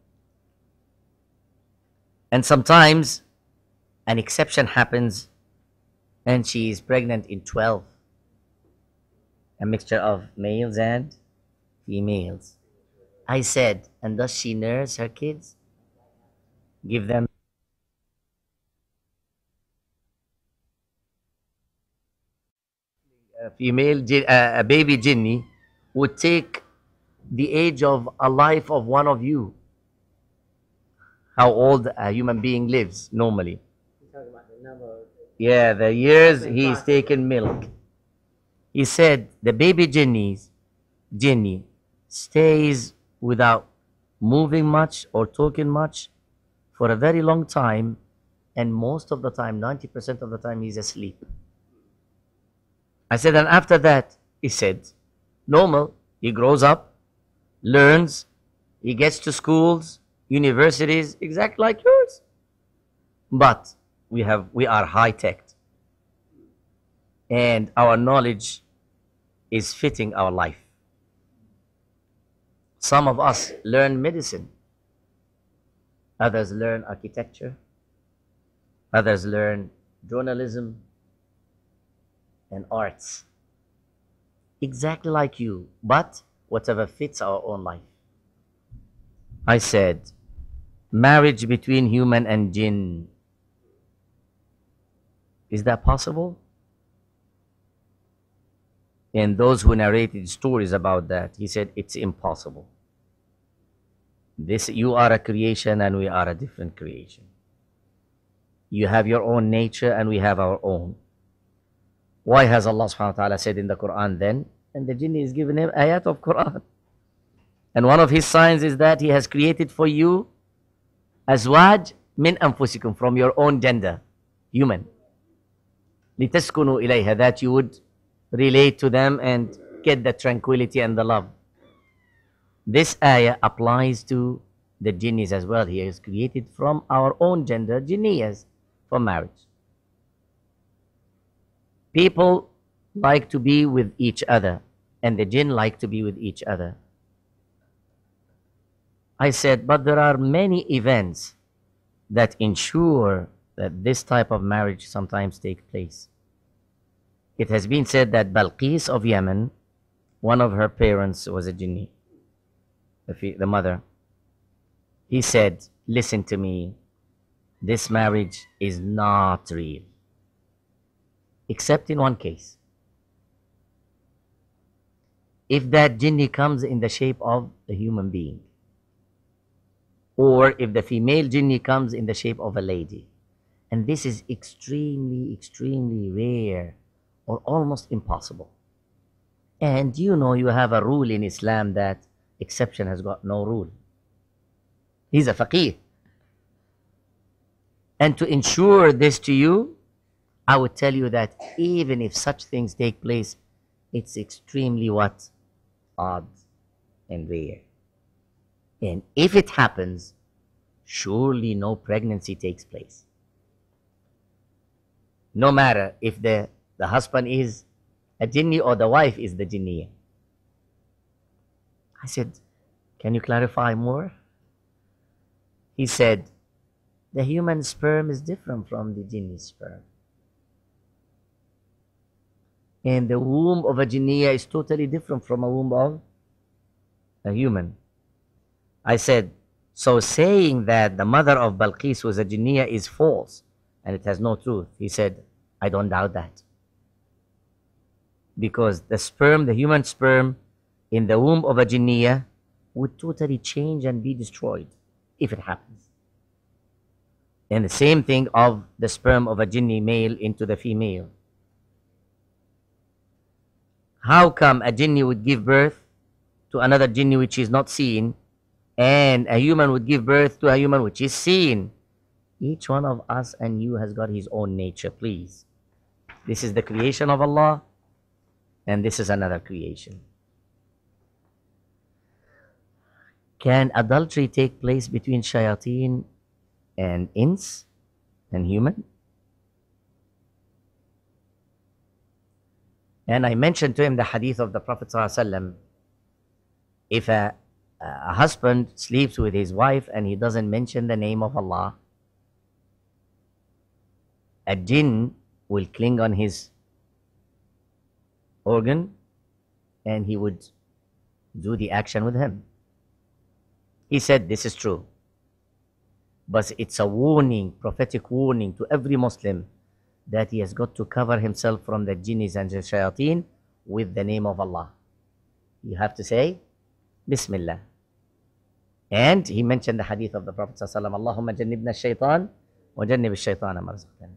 Speaker 4: And sometimes an exception happens and she is pregnant in 12. A mixture of males and females. I said, and does she nurse her kids? Give them a baby Jinni would take the age of a life of one of you. How old a human being lives normally. Yeah, the years he's taken milk. He said the baby Jinni stays without moving much or talking much for a very long time, and most of the time, 90% of the time, he's asleep. I said, and after that, he said, normal, he grows up, learns, he gets to schools, universities, exactly like yours. But we are high-tech, and our knowledge is fitting our life. Some of us learn medicine, others learn architecture, others learn journalism, and arts. Exactly like you, but whatever fits our own life. I said, marriage between human and jinn. Is that possible? And those who narrated stories about that, he said, it's impossible. This, you are a creation and we are a different creation. You have your own nature and we have our own. Why has Allah subhanahu wa ta'ala said in the Quran then? And the jinn is given him ayat of Quran. And one of his signs is that he has created for you azwaj min anfusikum, from your own gender, human. لِتَسْكُنُوا إِلَيْهَا, that you would relate to them and get the tranquility and the love. This ayah applies to the jinnis as well. He is created from our own gender, jinniyas, for marriage. People like to be with each other, and the jinn like to be with each other. I said, but there are many events that ensure that this type of marriage sometimes takes place. It has been said that Balqis of Yemen, one of her parents was a jinni, the mother. He said, listen to me, this marriage is not real, except in one case. If that jinni comes in the shape of a human being, or if the female jinni comes in the shape of a lady. And this is extremely, extremely rare, or almost impossible. And you know, you have a rule in Islam that exception has got no rule. He's a faqih. And to ensure this to you, I would tell you that even if such things take place, it's extremely what? Odd and rare. And if it happens, surely no pregnancy takes place. No matter if the husband is a jinni or the wife is the jinniya. I said, can you clarify more? He said, the human sperm is different from the jinni sperm. And the womb of a jinniya is totally different from a womb of a human. I said, so saying that the mother of Balqis was a jinniya is false and it has no truth. He said, I don't doubt that. Because the sperm, the human sperm in the womb of a jinniya would totally change and be destroyed if it happens. And the same thing of the sperm of a jinni male into the female. How come a jinni would give birth to another jinni which is not seen, and a human would give birth to a human which is seen? Each one of us and you has got his own nature, please. This is the creation of Allah, and this is another creation. Can adultery take place between shayateen and ins and human? And I mentioned to him the hadith of the Prophet ﷺ. If a husband sleeps with his wife and he doesn't mention the name of Allah, a jinn will cling on his organ and he would do the action with him. He said this is true, but it's a warning, prophetic warning to every Muslim that he has got to cover himself from the jinnis and the shayateen with the name of Allah. You have to say Bismillah. And he mentioned the hadith of the Prophet ﷺ, Allahumma jannibna shaitan wa jannib shaitana marzaqtana.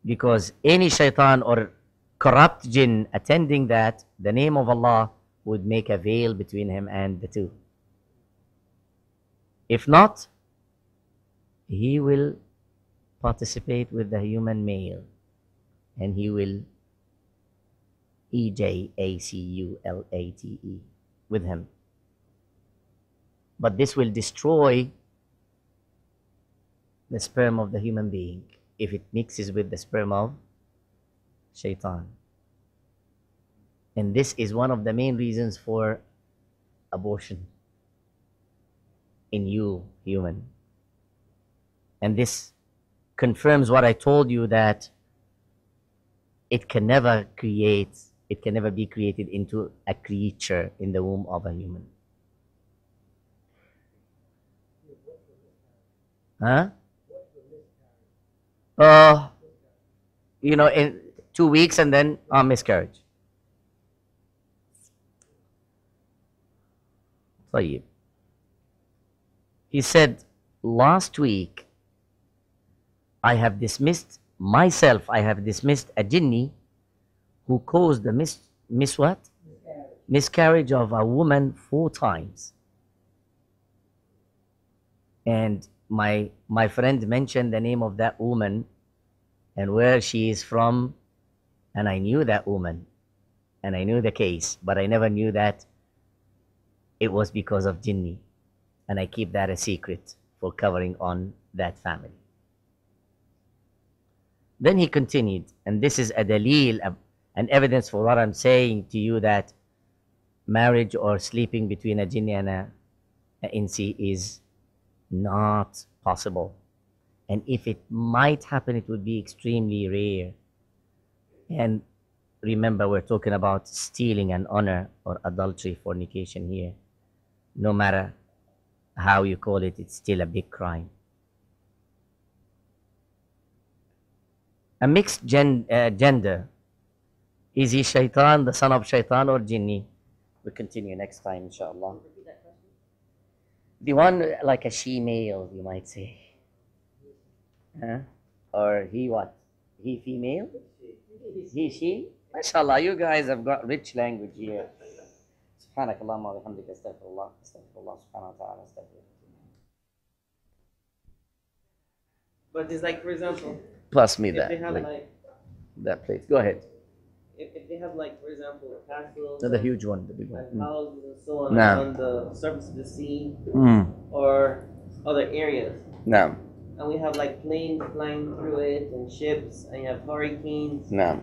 Speaker 4: Because any shaitan or corrupt jinn attending that, the name of Allah would make a veil between him and the two. If not, he will participate with the human male and he will EJACULATE with him. But this will destroy the sperm of the human being if it mixes with the sperm of shaitan. And this is one of the main reasons for abortion in you, human. And this
Speaker 11: confirms what I told you, that it can never be created into a creature in the womb of a human. Huh? In 2 weeks and then miscarriage. طيب. He said, last week, I have dismissed a jinni who caused the miscarriage of a woman 4 times. And my friend mentioned the name of that woman and where she is from, and I knew that woman and I knew the case, but I never knew that it was because of jinni, and I keep that a secret for covering on that family. Then he continued, and this is a dalil, an evidence for what I'm saying to you, that marriage or sleeping between a jinni and a insi is not possible. And if it might happen, it would be extremely rare. And remember, we're talking about stealing an honor or adultery, fornication here. No matter how you call it, it's still a big crime. A mixed gender, is he shaitan, the son of shaitan, or jinni? We'll continue next time, inshallah. The one like a she-male, you might say. Huh? Or he what? He female? He she? MashaAllah, you guys have got rich language here. سبحانك اللهم وبحمدك استغفر الله سبحانه وتعالى استغفر.
Speaker 6: But it's like, for example,
Speaker 11: Plus me
Speaker 6: if
Speaker 11: that.
Speaker 6: they have
Speaker 11: That plate. Go ahead.
Speaker 6: If they have, like, for example, castles,
Speaker 11: The huge one, the big one.
Speaker 6: and houses and so on
Speaker 11: No.
Speaker 6: on the surface of the sea
Speaker 11: Mm.
Speaker 6: or other areas,
Speaker 11: No.
Speaker 6: and we have like planes flying through it and ships, and you have hurricanes,
Speaker 11: No.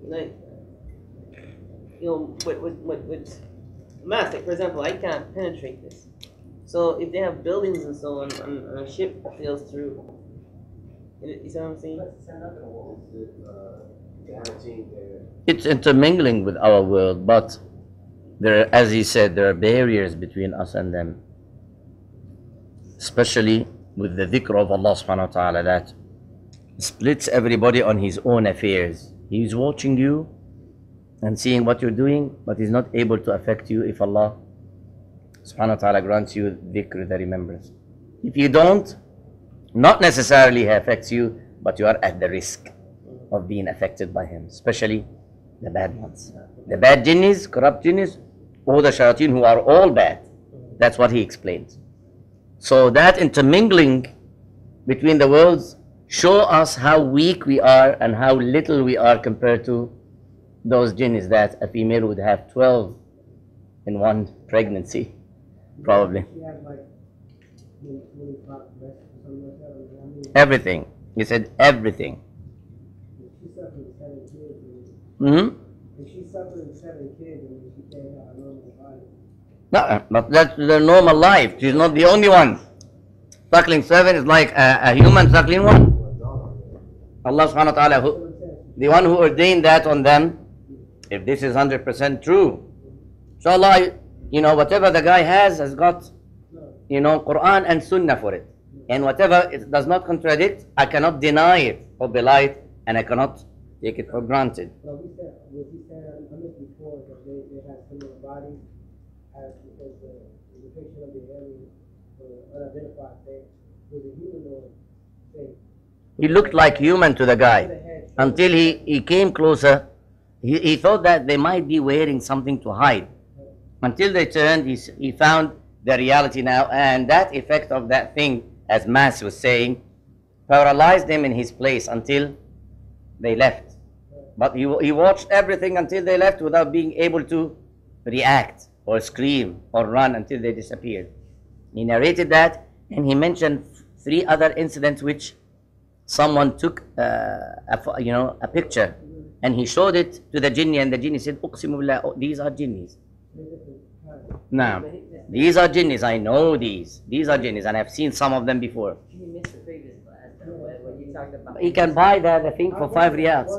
Speaker 6: like, with mass, like, for example, I can't penetrate this. So if they have buildings and so on, and a ship sails through, you see what I'm saying?
Speaker 11: It's intermingling with our world, but there, as he said, there are barriers between us and them. Especially with the dhikr of Allah subhanahu wa ta'ala, that splits everybody on his own affairs. He's watching you and seeing what you're doing, but he's not able to affect you if Allah subhanahu wa ta'ala grants you dhikr, the remembrance. If you don't, not necessarily he affects you, but you are at the risk of being affected by him, especially the bad ones. The bad jinnis, corrupt jinnis, or the shayateen, who are all bad. That's what he explains. So that intermingling between the worlds show us how weak we are and how little we are compared to those jinnis that a female would have 12 in one pregnancy, probably. Everything. He said everything. Mm-hmm.
Speaker 5: If she's suffering 7 kids and she can't have a normal body.
Speaker 11: No, but that's the normal life. She's not the only one. Suckling 7 is like a human suckling 1. Allah subhanahu wa ta'ala, the one who ordained that on them, if this is 100% true, inshallah, whatever the guy has got, Quran and Sunnah for it. And whatever it does not contradict, I cannot deny it or belie it, and I cannot take it for granted.
Speaker 5: Well, we said I mentioned before that they had similar bodies as because the depiction of the alien or unidentified thing was a humanoid thing.
Speaker 11: He looked like human to the guy until he came closer. He thought that they might be wearing something to hide. Until they turned, he found the reality now, and that effect of that thing, as Mas was saying, paralyzed him in his place until they left. But he watched everything until they left without being able to react or scream or run until they disappeared. He narrated that, and he mentioned 3 other incidents which someone took a picture, and he showed it to the jinni, and the jinni said, "Uqsimu billah, these are jinnis." Now, these are jinnis. I know these. These are jinnis, and I've seen some of them before.
Speaker 6: You missed the previous class, though, when talked about.
Speaker 11: You can buy that, I think, for 5 riyals.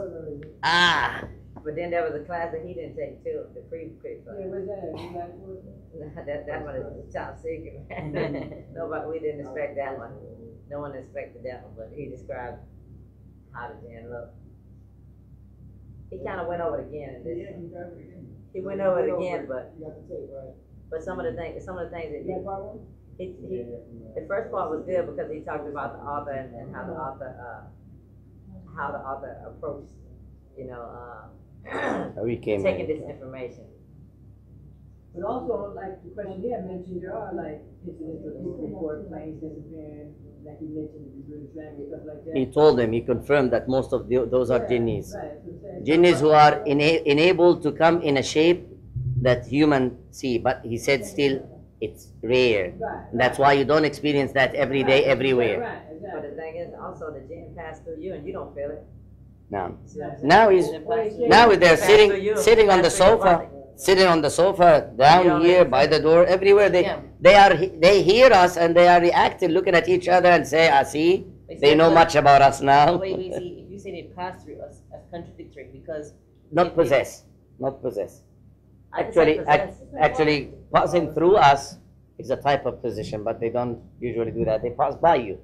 Speaker 11: Ah!
Speaker 6: But then there was a class that he didn't take too, the pre class.
Speaker 8: Yeah, what's that? You got it?
Speaker 6: That one is top secret. Nobody, we didn't expect that one. No one expected that one, but he described how the Djinn look. He kind of went over it again in this.
Speaker 8: Yeah, you got it again.
Speaker 6: He went over it again, but
Speaker 8: You got the tape, right?
Speaker 6: some of the things that
Speaker 8: You got part one?
Speaker 6: he the first part was good because he talked about the author and how the author approached, you know,
Speaker 11: We came
Speaker 6: taking
Speaker 11: in.
Speaker 6: this information.
Speaker 8: But also, like the question he had mentioned, there are like incidents of people report planes disappearing, like you mentioned, the British family, stuff like that.
Speaker 11: He told them, he confirmed that most of those are jinnis.
Speaker 8: Right, that's what I'm saying.
Speaker 11: Jinnis who are enabled to come in a shape that human see, but he said still it's rare. That's why you don't experience that every day, everywhere.
Speaker 8: Right,
Speaker 6: But
Speaker 8: exactly.
Speaker 6: the thing is, also the Djinn passed through you and you don't feel it.
Speaker 11: Now,
Speaker 6: See what I'm saying?
Speaker 11: now he's now they're sitting on the sofa, sitting on the sofa down here by the door, everywhere. They hear us and they are reacting, looking at each other and say, "I see, they know much about us now."
Speaker 6: Wait, see, if you say they pass through us, that's contradictory because
Speaker 11: Not possess, not possess.
Speaker 6: I didn't say
Speaker 11: Actually, passing through us is a type of position, but they don't usually do that. They pass by you.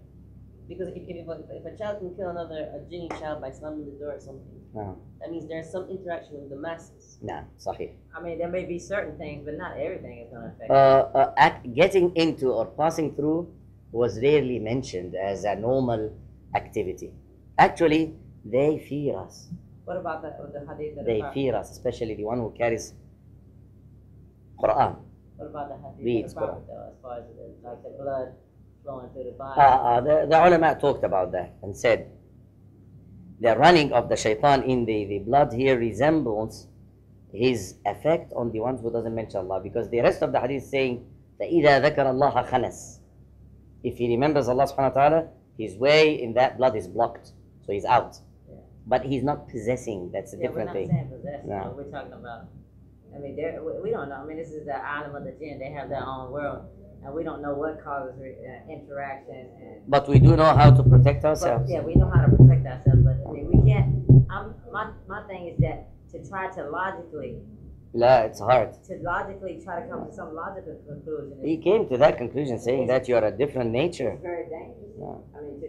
Speaker 6: because if a child can kill a Jinni child by slamming the door or something,
Speaker 11: No,
Speaker 6: that means there's some interaction with the masses.
Speaker 11: no, sahih.
Speaker 6: I mean, there may be certain things, but not everything is going to affect
Speaker 11: Getting into or passing through was rarely mentioned as a normal activity. Actually, they fear us.
Speaker 6: What about the hadith that
Speaker 11: They fear us, especially the one who carries Quran.
Speaker 6: What about the hadith
Speaker 11: Reads
Speaker 6: of the Prophet, though, as far as like the blood flowing through the body?
Speaker 11: The ulama talked about that and said the running of the shaitan in the blood here resembles his effect on the ones who doesn't mention Allah, because the rest of the hadith is saying فَإِذَا ذَكَرَ اللَّهَ خَنَسْ. If he remembers Allah subhanahu wa ta'ala, his way in that blood is blocked, so he's out.
Speaker 6: Yeah.
Speaker 11: But he's not possessing, that's a different
Speaker 6: we're not
Speaker 11: thing.
Speaker 6: saying possession.
Speaker 11: No.
Speaker 6: No. We're talking about. I mean, we don't know. I mean, this is the island of the Jinn. They have their own world, and we don't know what causes interaction. And
Speaker 11: But we do know how to protect
Speaker 6: but,
Speaker 11: ourselves.
Speaker 6: yeah, we know how to protect ourselves. But I mean, we can't. My thing is that to try to logically
Speaker 11: La, it's hard.
Speaker 6: try to come to some logical conclusion.
Speaker 11: He came to that conclusion saying that you are a different nature.
Speaker 6: It's very dangerous.
Speaker 11: Yeah.
Speaker 6: I mean,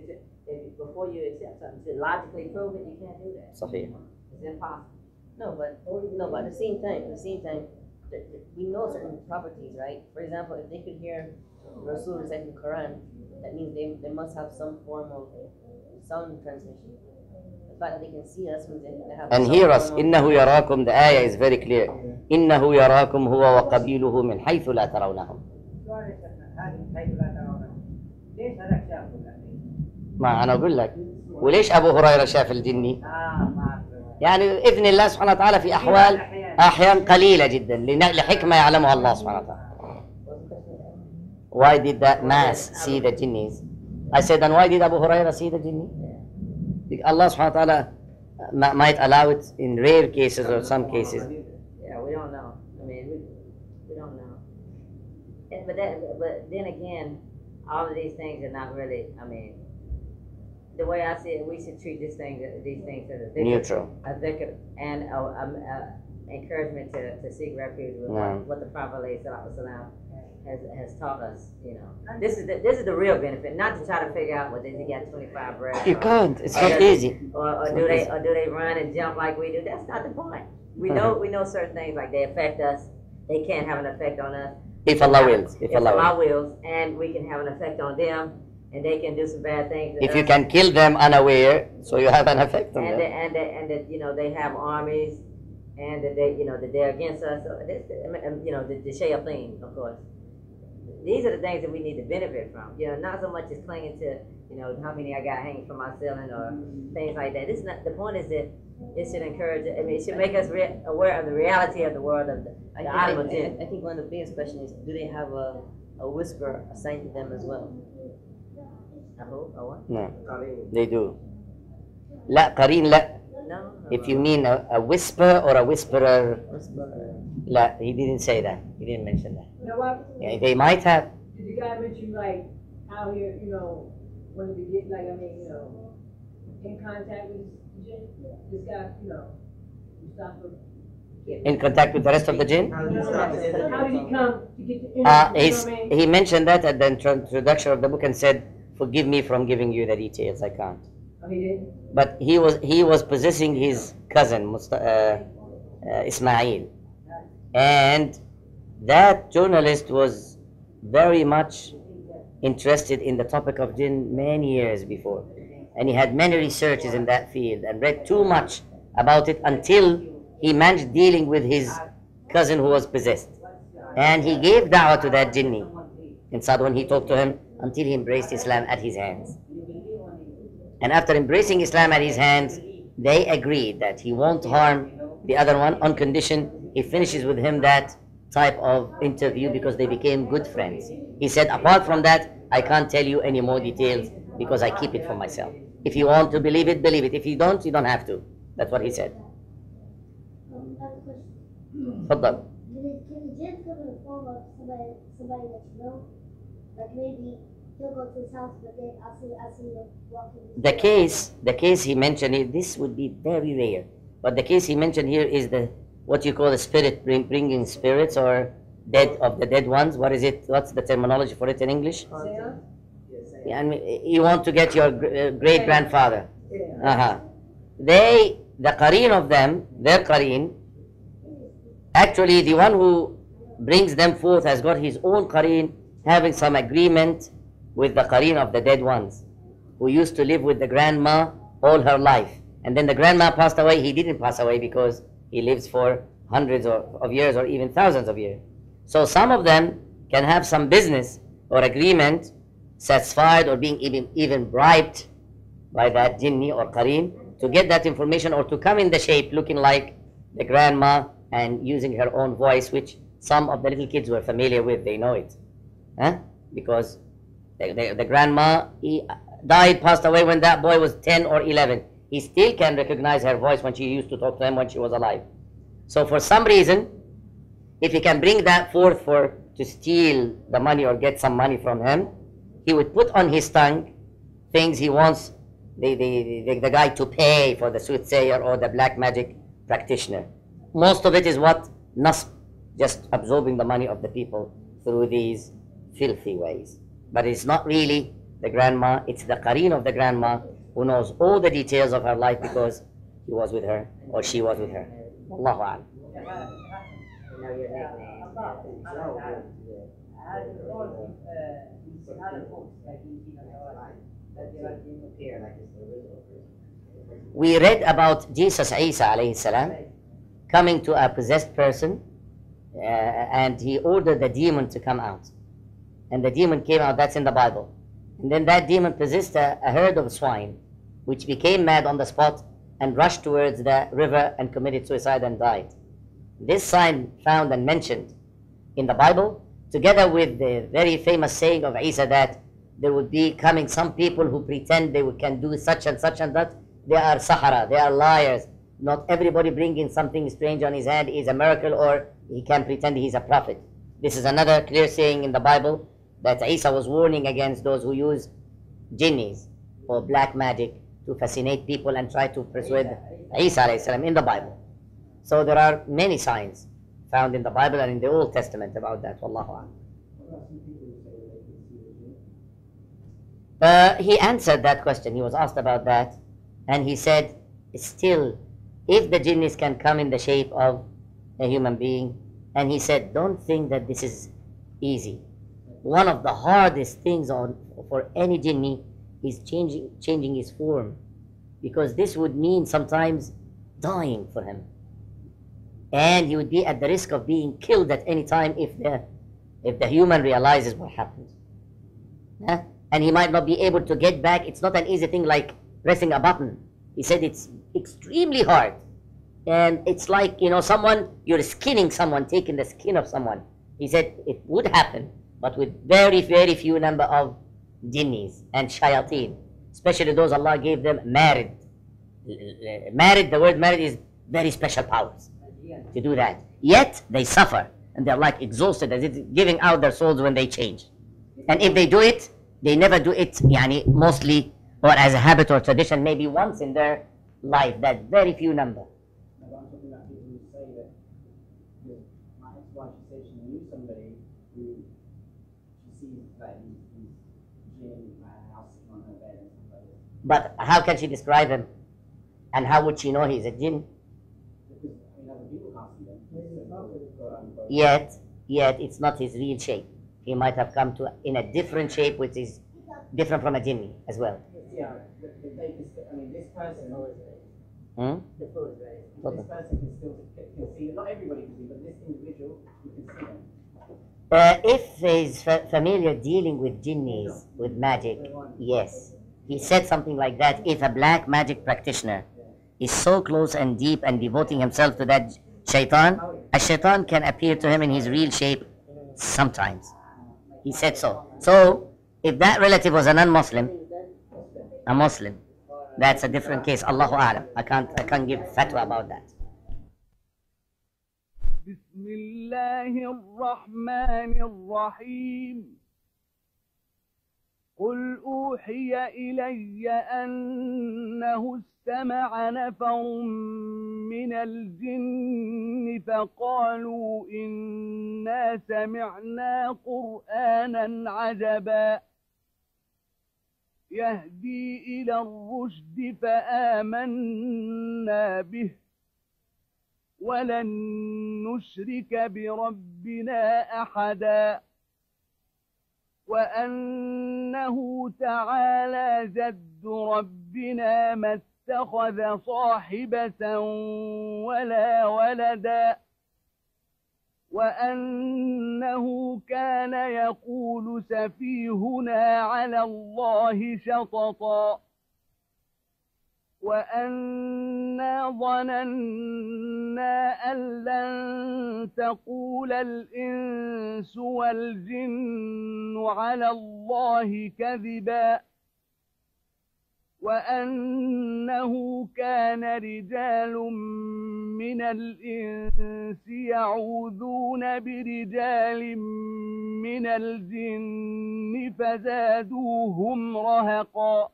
Speaker 6: before you accept something, to logically prove it, you can't do that.
Speaker 11: Sahih.
Speaker 6: It's impossible. No, but at the same time, we know certain properties, right? For example, if they could hear Rasul reciting the Quran, that means they must have some form of sound transmission. The fact that they can see us means they have.
Speaker 11: And
Speaker 6: some
Speaker 11: hear us.
Speaker 6: form of-
Speaker 11: إنه يراكم. The ayah is very clear. إنه يراكم هو وقبيله من حيث لا ترونهم. ما أنا أقول لك. وليش أبو هريرة شاف الجني؟ يعني إذن الله سبحانه وتعالى في أحيان قليلة جدا لحكمة يعلمها الله سبحانه وتعالى. Why did that mass see the jinnis? I said, and why did Abu Huraira see the jinni? Allah subhanahu wa ta'ala might allow it in rare cases or some cases.
Speaker 6: Yeah, we don't know. I mean, we don't know. But then again, all of these things are not really. I mean, the way I see it, we should treat these things as a dhikr,
Speaker 11: Neutral.
Speaker 6: a dhikr, and encouragement to seek refuge with what the Prophet ﷺ has taught us. You know, this is the real benefit, not to try to figure out what he got 25 breaths.
Speaker 11: You can't. It's not easy.
Speaker 6: Or do they run and jump like we do? That's not the point. We know certain things like they affect us. They can't have an effect on us.
Speaker 11: If Allah wills.
Speaker 6: If Allah wills, and we can have an effect on them, and they can do some bad things.
Speaker 11: If you can kill them unaware, so you have an effect on them.
Speaker 6: And that they have armies, and that that they're against us. So this, the shayateen, of course. These are the things that we need to benefit from. Not so much as clinging to how many I got hanging from my ceiling or things like that. This is not the point. Is that it should encourage. I mean, it should make us aware of the reality of the world of the animal Jinn.
Speaker 12: I think one of the biggest questions is, do they have a whisper assigned to them as well?
Speaker 6: A what?
Speaker 11: No, they do. لا قرين لا.
Speaker 6: No.
Speaker 11: If you mean a whisper or a whisperer, لا, he didn't say that. He didn't mention that.
Speaker 8: You know what?
Speaker 11: Yeah, they might have.
Speaker 8: Did the guy mention like out here, wanted to get like in contact with Jinn? This guy, you know, Mustafa.
Speaker 11: In contact with the rest of the jinn?
Speaker 8: How did he come to get the interview?
Speaker 11: He mentioned that at the introduction of the book and said, "Forgive me from giving you the details. I can't."
Speaker 8: Oh, he didn't?
Speaker 11: But he was possessing his cousin Ismail, and that journalist was very much interested in the topic of jinn many years before, and he had many researches in that field and read too much about it until he managed dealing with his cousin who was possessed, and he gave da'wah to that jinni in Saad when he talked to him until he embraced Islam at his hands. And after embracing Islam at his hands, they agreed that he won't harm the other one on condition he finishes with him that type of interview, because they became good friends. He said, apart from that, I can't tell you any more details because I keep it for myself. If you want to believe it, believe it. If you don't, you don't have to. That's what he said. Faddal.
Speaker 13: Can the jinn come in the form of somebody that you know? Like maybe he'll go to his house, but then I see him walking.
Speaker 11: The case he mentioned, this would be very rare. But the case he mentioned here is what you call the spirit, bringing spirits or the dead ones. What is it? What's the terminology for it in English? Yeah, and you want to get your great grandfather. The qareen of them, their qareen, actually the one who brings them forth has got his own qareen, having some agreement with the qareen of the dead ones, who used to live with the grandma all her life. And then the grandma passed away. He didn't pass away because he lives for hundreds of years or even thousands of years. So some of them can have some business or agreement satisfied or being even bribed by that jinni or qareen to get that information, or to come in the shape looking like the grandma and using her own voice, which some of the little kids were familiar with. They know it. Because the grandma died, passed away when that boy was 10 or 11. He still can recognize her voice when she used to talk to him when she was alive. So for some reason, if he can bring that forth to steal the money or get some money from him, he would put on his tongue things he wants the guy to pay for the soothsayer or the black magic practitioner. Most of it is what? Nasb, just absorbing the money of the people through these filthy ways. But it's not really the grandma, it's the qareen of the grandma who knows all the details of her life because he was with her or she was with her. Wallahu a'lam. We read about Jesus Isa alayhi salam coming to a possessed person, and he ordered the demon to come out. And the demon came out, that's in the Bible. And then that demon possessed a herd of swine, which became mad on the spot and rushed towards the river and committed suicide and died. This sign found and mentioned in the Bible, together with the very famous saying of Isa that there would be coming some people who pretend they can do such and such and that. They are sahara, they are liars. Not everybody bringing something strange on his hand is a miracle, or he can pretend he's a prophet. This is another clear saying in the Bible that Isa was warning against those who use jinnis or black magic to fascinate people and try to persuade Isa alayhi salam in the Bible. So there are many signs found in the Bible and in the Old Testament about that. Wallahu a'lam. He answered that question. He was asked about that, and he said, still, if the jinnis can come in the shape of a human being, and he said, don't think that this is easy. One of the hardest things for any jinni is changing his form, because this would mean sometimes dying for him, and he would be at the risk of being killed at any time if the human realizes what happened. And he might not be able to get back. It's not an easy thing like pressing a button. He said it's extremely hard, and it's like, you're skinning someone, taking the skin of someone. He said it would happen, but with very, very few number of jinnis and shayateen, especially those Allah gave them married. The word married is very special powers to do that. Yet they suffer, and they're like exhausted, as it's giving out their souls when they change. And if they do it, they never do it mostly or as a habit or tradition, maybe once in their life, that very few number.
Speaker 8: I'm talking about people who say that, my ex-wife, she said she knew somebody who she sees like these Jinn in my house sitting on her bed and stuff like that.
Speaker 11: But how can she describe him? And how would she know he's a jinn?
Speaker 8: Because, other people can't see them.
Speaker 11: Yet it's not his real shape. He might have come to in a different shape, which is different from a jinni as well.
Speaker 8: Yeah, this person.
Speaker 11: Hmm?
Speaker 8: This person can see. Not everybody can see, but this individual, you can see them.
Speaker 11: If he's familiar dealing with jinnis, with magic, yes. He said something like that. If a black magic practitioner is so close and deep and devoting himself to that shaitan, a shaitan can appear to him in his real shape sometimes. He said so. So, if that relative was a non-Muslim, a Muslim, that's a different case. Allahu A'lam. I can't give fatwa about that.
Speaker 14: بسم الله الرحمن الرحيم قل أوحي إلي أنه استمع نفر من الجن فقالوا إنا سمعنا قرآنا عجبا يهدي إلى الرشد فآمنا به ولن نشرك بربنا أحدا وأنه تعالى جد ربنا ما اتخذ صاحبة ولا ولدا وأنه كان يقول سفيهنا على الله شططا وأنا ظننا أن لن تقول الإنس والجن على الله كذبا وأنه كان رجال من الإنس يعوذون برجال من الجن فزادوهم رهقا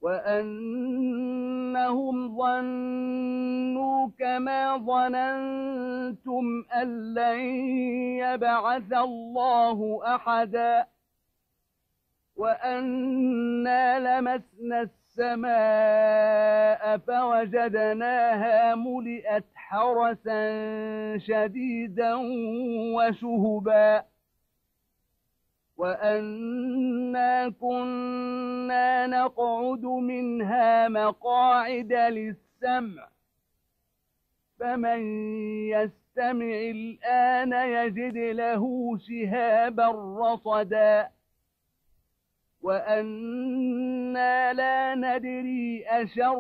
Speaker 14: وأنهم ظنوا كما ظننتم أن لن يبعث الله أحدا وأنا لمسنا السماء فوجدناها ملئت حرسا شديدا وشهبا وأنا كنا نقعد منها مقاعد للسمع فمن يستمع الآن يجد له شهابا رصدا وأنا لا ندري أشر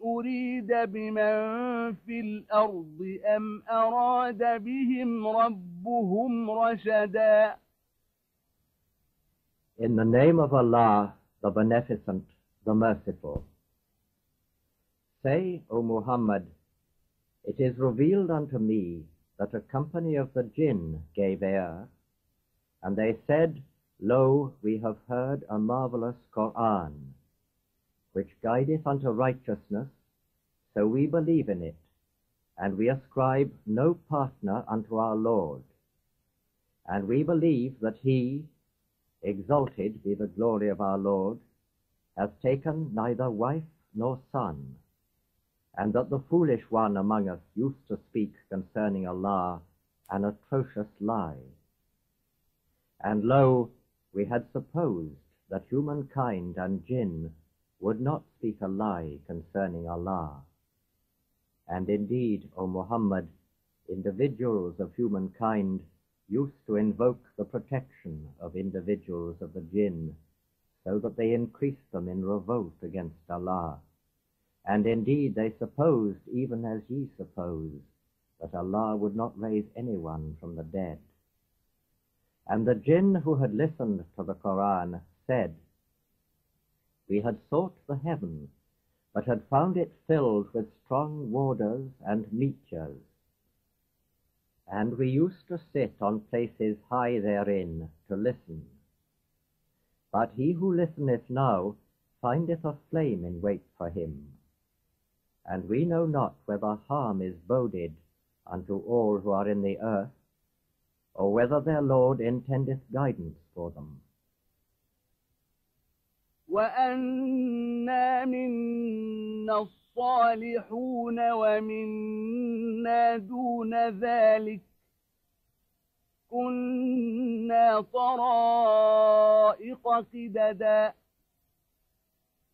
Speaker 14: أريد بمن في الأرض أم أراد بهم ربهم رشدا.
Speaker 15: In the name of Allah, the Beneficent, the Merciful. Say, O Muhammad, it is revealed unto me that a company of the Jinn gave ear, and they said, Lo, we have heard a marvelous Qur'an, which guideth unto righteousness, so we believe in it, and we ascribe no partner unto our Lord. And we believe that He, exalted be the glory of our Lord, has taken neither wife nor son, and that the foolish one among us used to speak concerning Allah an atrocious lie. And lo, we had supposed that humankind and jinn would not speak a lie concerning Allah. And indeed, O Muhammad, individuals of humankind used to invoke the protection of individuals of the jinn, so that they increased them in revolt against Allah. And indeed they supposed, even as ye suppose, that Allah would not raise anyone from the dead. And the jinn who had listened to the Quran said, We had sought the heaven, but had found it filled with strong warders and meteors. And we used to sit on places high therein to listen. But he who listeneth now findeth a flame in wait for him. And we know not whether harm is boded unto all who are in the earth, or whether their Lord intendeth guidance for them.
Speaker 14: وَأَنَّا مِنَّا الصَّالِحُونَ وَمِنَّا دُونَ ذَلِكَ كُنَّا طَرَائِقَ قِدَدًا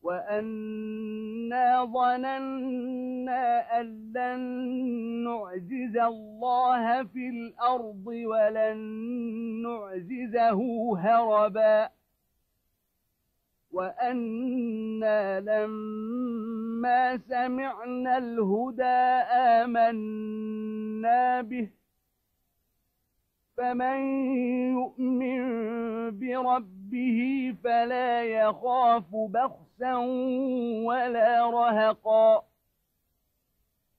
Speaker 14: وَأَنَّا ظَنَنَّا أَن لَّن نُّعْجِزَ اللَّهَ فِي الْأَرْضِ وَلَن نُّعْجِزَهُ هَرَبًا وَأَنَّا لَمَّا سَمِعْنَا الْهُدَىٰ آمَنَّا بِهِ فَمَن يُؤْمِن بِرَبِّهِ فَلَا يَخَافُ بَخْسًا وَلَا رَهَقًا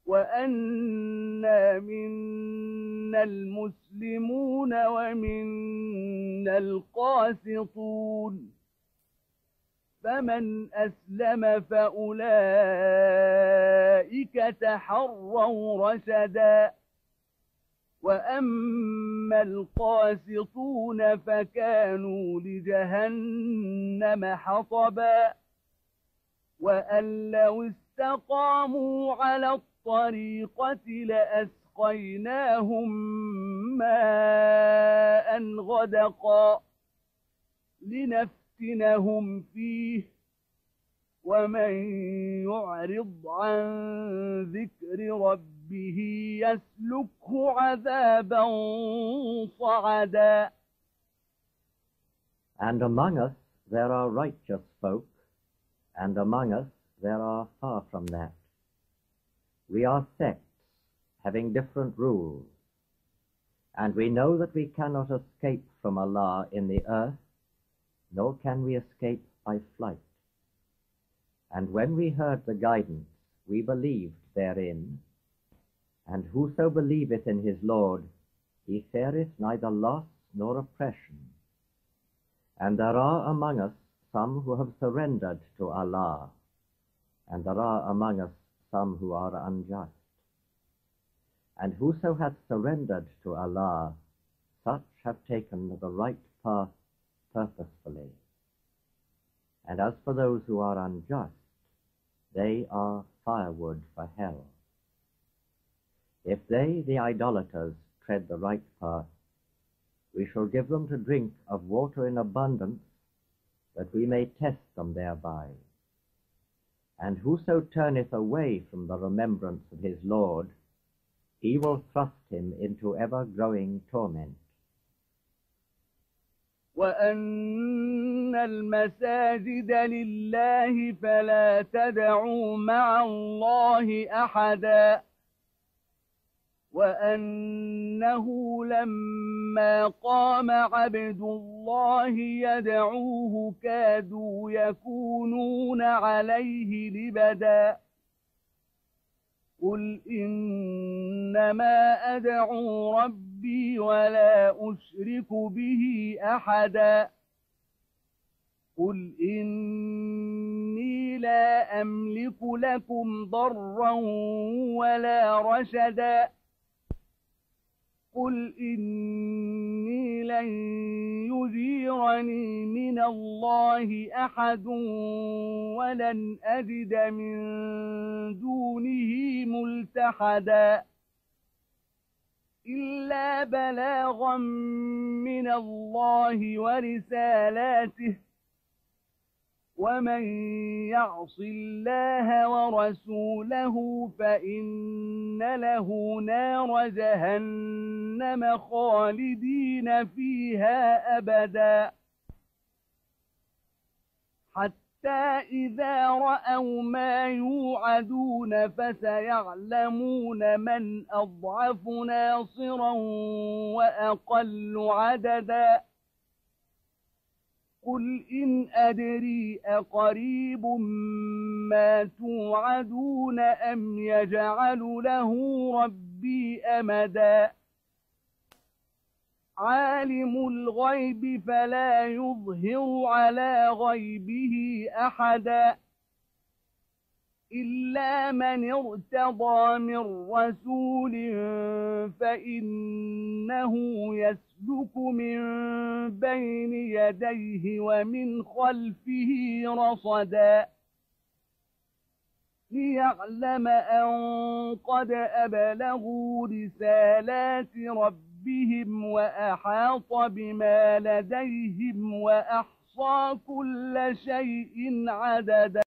Speaker 14: وَأَنَّا مِنَّا الْمُسْلِمُونَ وَمِنَّا الْقَاسِطُونَ فَمَنْ أَسْلَمَ فَأُولَئِكَ تَحَرَّوْا رَشَدًا وَأَمَّا الْقَاسِطُونَ فَكَانُوا لِجَهَنَّمَ حَطَبًا وَأَن لَّوِ اسْتَقَامُوا عَلَى الطَّرِيقَةِ لَأَسْقَيْنَاهُم مَّاءً غَدَقًا لِّنَفْتِنَهُمْ فِيهِ وَمَن يُعْرِضْ عَن ذِكْرِ رَبِّهِ يَسْلُكْهُ عَذَابًا صَعَدًا.
Speaker 15: And among us there are righteous folk, and among us there are far from that. We are sects, having different rules, and we know that we cannot escape from Allah in the earth, nor can we escape by flight. And when we heard the guidance, we believed therein, and whoso believeth in his Lord, he fareth neither loss nor oppression. And there are among us some who have surrendered to Allah, and there are among us some who are unjust. And whoso hath surrendered to Allah, such have taken the right path purposefully. And as for those who are unjust, they are firewood for hell. If they, the idolaters, tread the right path, we shall give them to drink of water in abundance, that we may test them thereby. And whoso turneth away from the remembrance of his Lord, he will thrust him into ever-growing torment.
Speaker 14: وَأَنَّ الْمَسَاجِدَ لِلَّهِ فَلَا تَدْعُوا مَعَ اللَّهِ أَحَدًا وَأَنَّهُ لَمَّا قَامَ عَبْدُ اللَّهِ يَدْعُوهُ كَادُوا يَكُونُونَ عَلَيْهِ لِبَدًا قُلْ إِنَّمَا أَدْعُو رَبِّي وَلَا أُشْرِكُ بِهِ أَحَدًا قُلْ إِنِّي لَا أَمْلِكُ لَكُمْ ضَرًّا وَلَا رَشَدًا قُلْ إِنِّي لَن يُجِيرَنِي مِنَ اللَّهِ أَحَدٌ وَلَنْ أَجِدَ مِن دُونِهِ مُلْتَحَدًا إِلَّا بَلَاغًا مِّنَ اللَّهِ وَرِسَالَاتِهِ وَمَن يَعْصِ اللَّهَ وَرَسُولَهُ فَإِنَّ لَهُ نَارَ جَهَنَّمَ خَالِدِينَ فِيهَا أَبَدًا حَتَّى إِذَا رَأَوْا مَا يُوعَدُونَ فَسَيَعْلَمُونَ مَنْ أَضْعَفُ نَاصِرًا وَأَقَلُّ عَدَدًا قُلْ إِنْ أَدْرِي أَقَرِيبٌ مَا تُوعَدُونَ أَمْ يَجْعَلُ لَهُ رَبِّي أَمَدًا عالم الغيب فلا يظهر على غيبه أحدا إلا من ارتضى من رسول فإنه يسلك من بين يديه ومن خلفه رصدا ليعلم أن قد أبلغوا رسالات ربهم وأحاط بما لديهم وأحصى كل شيء عددا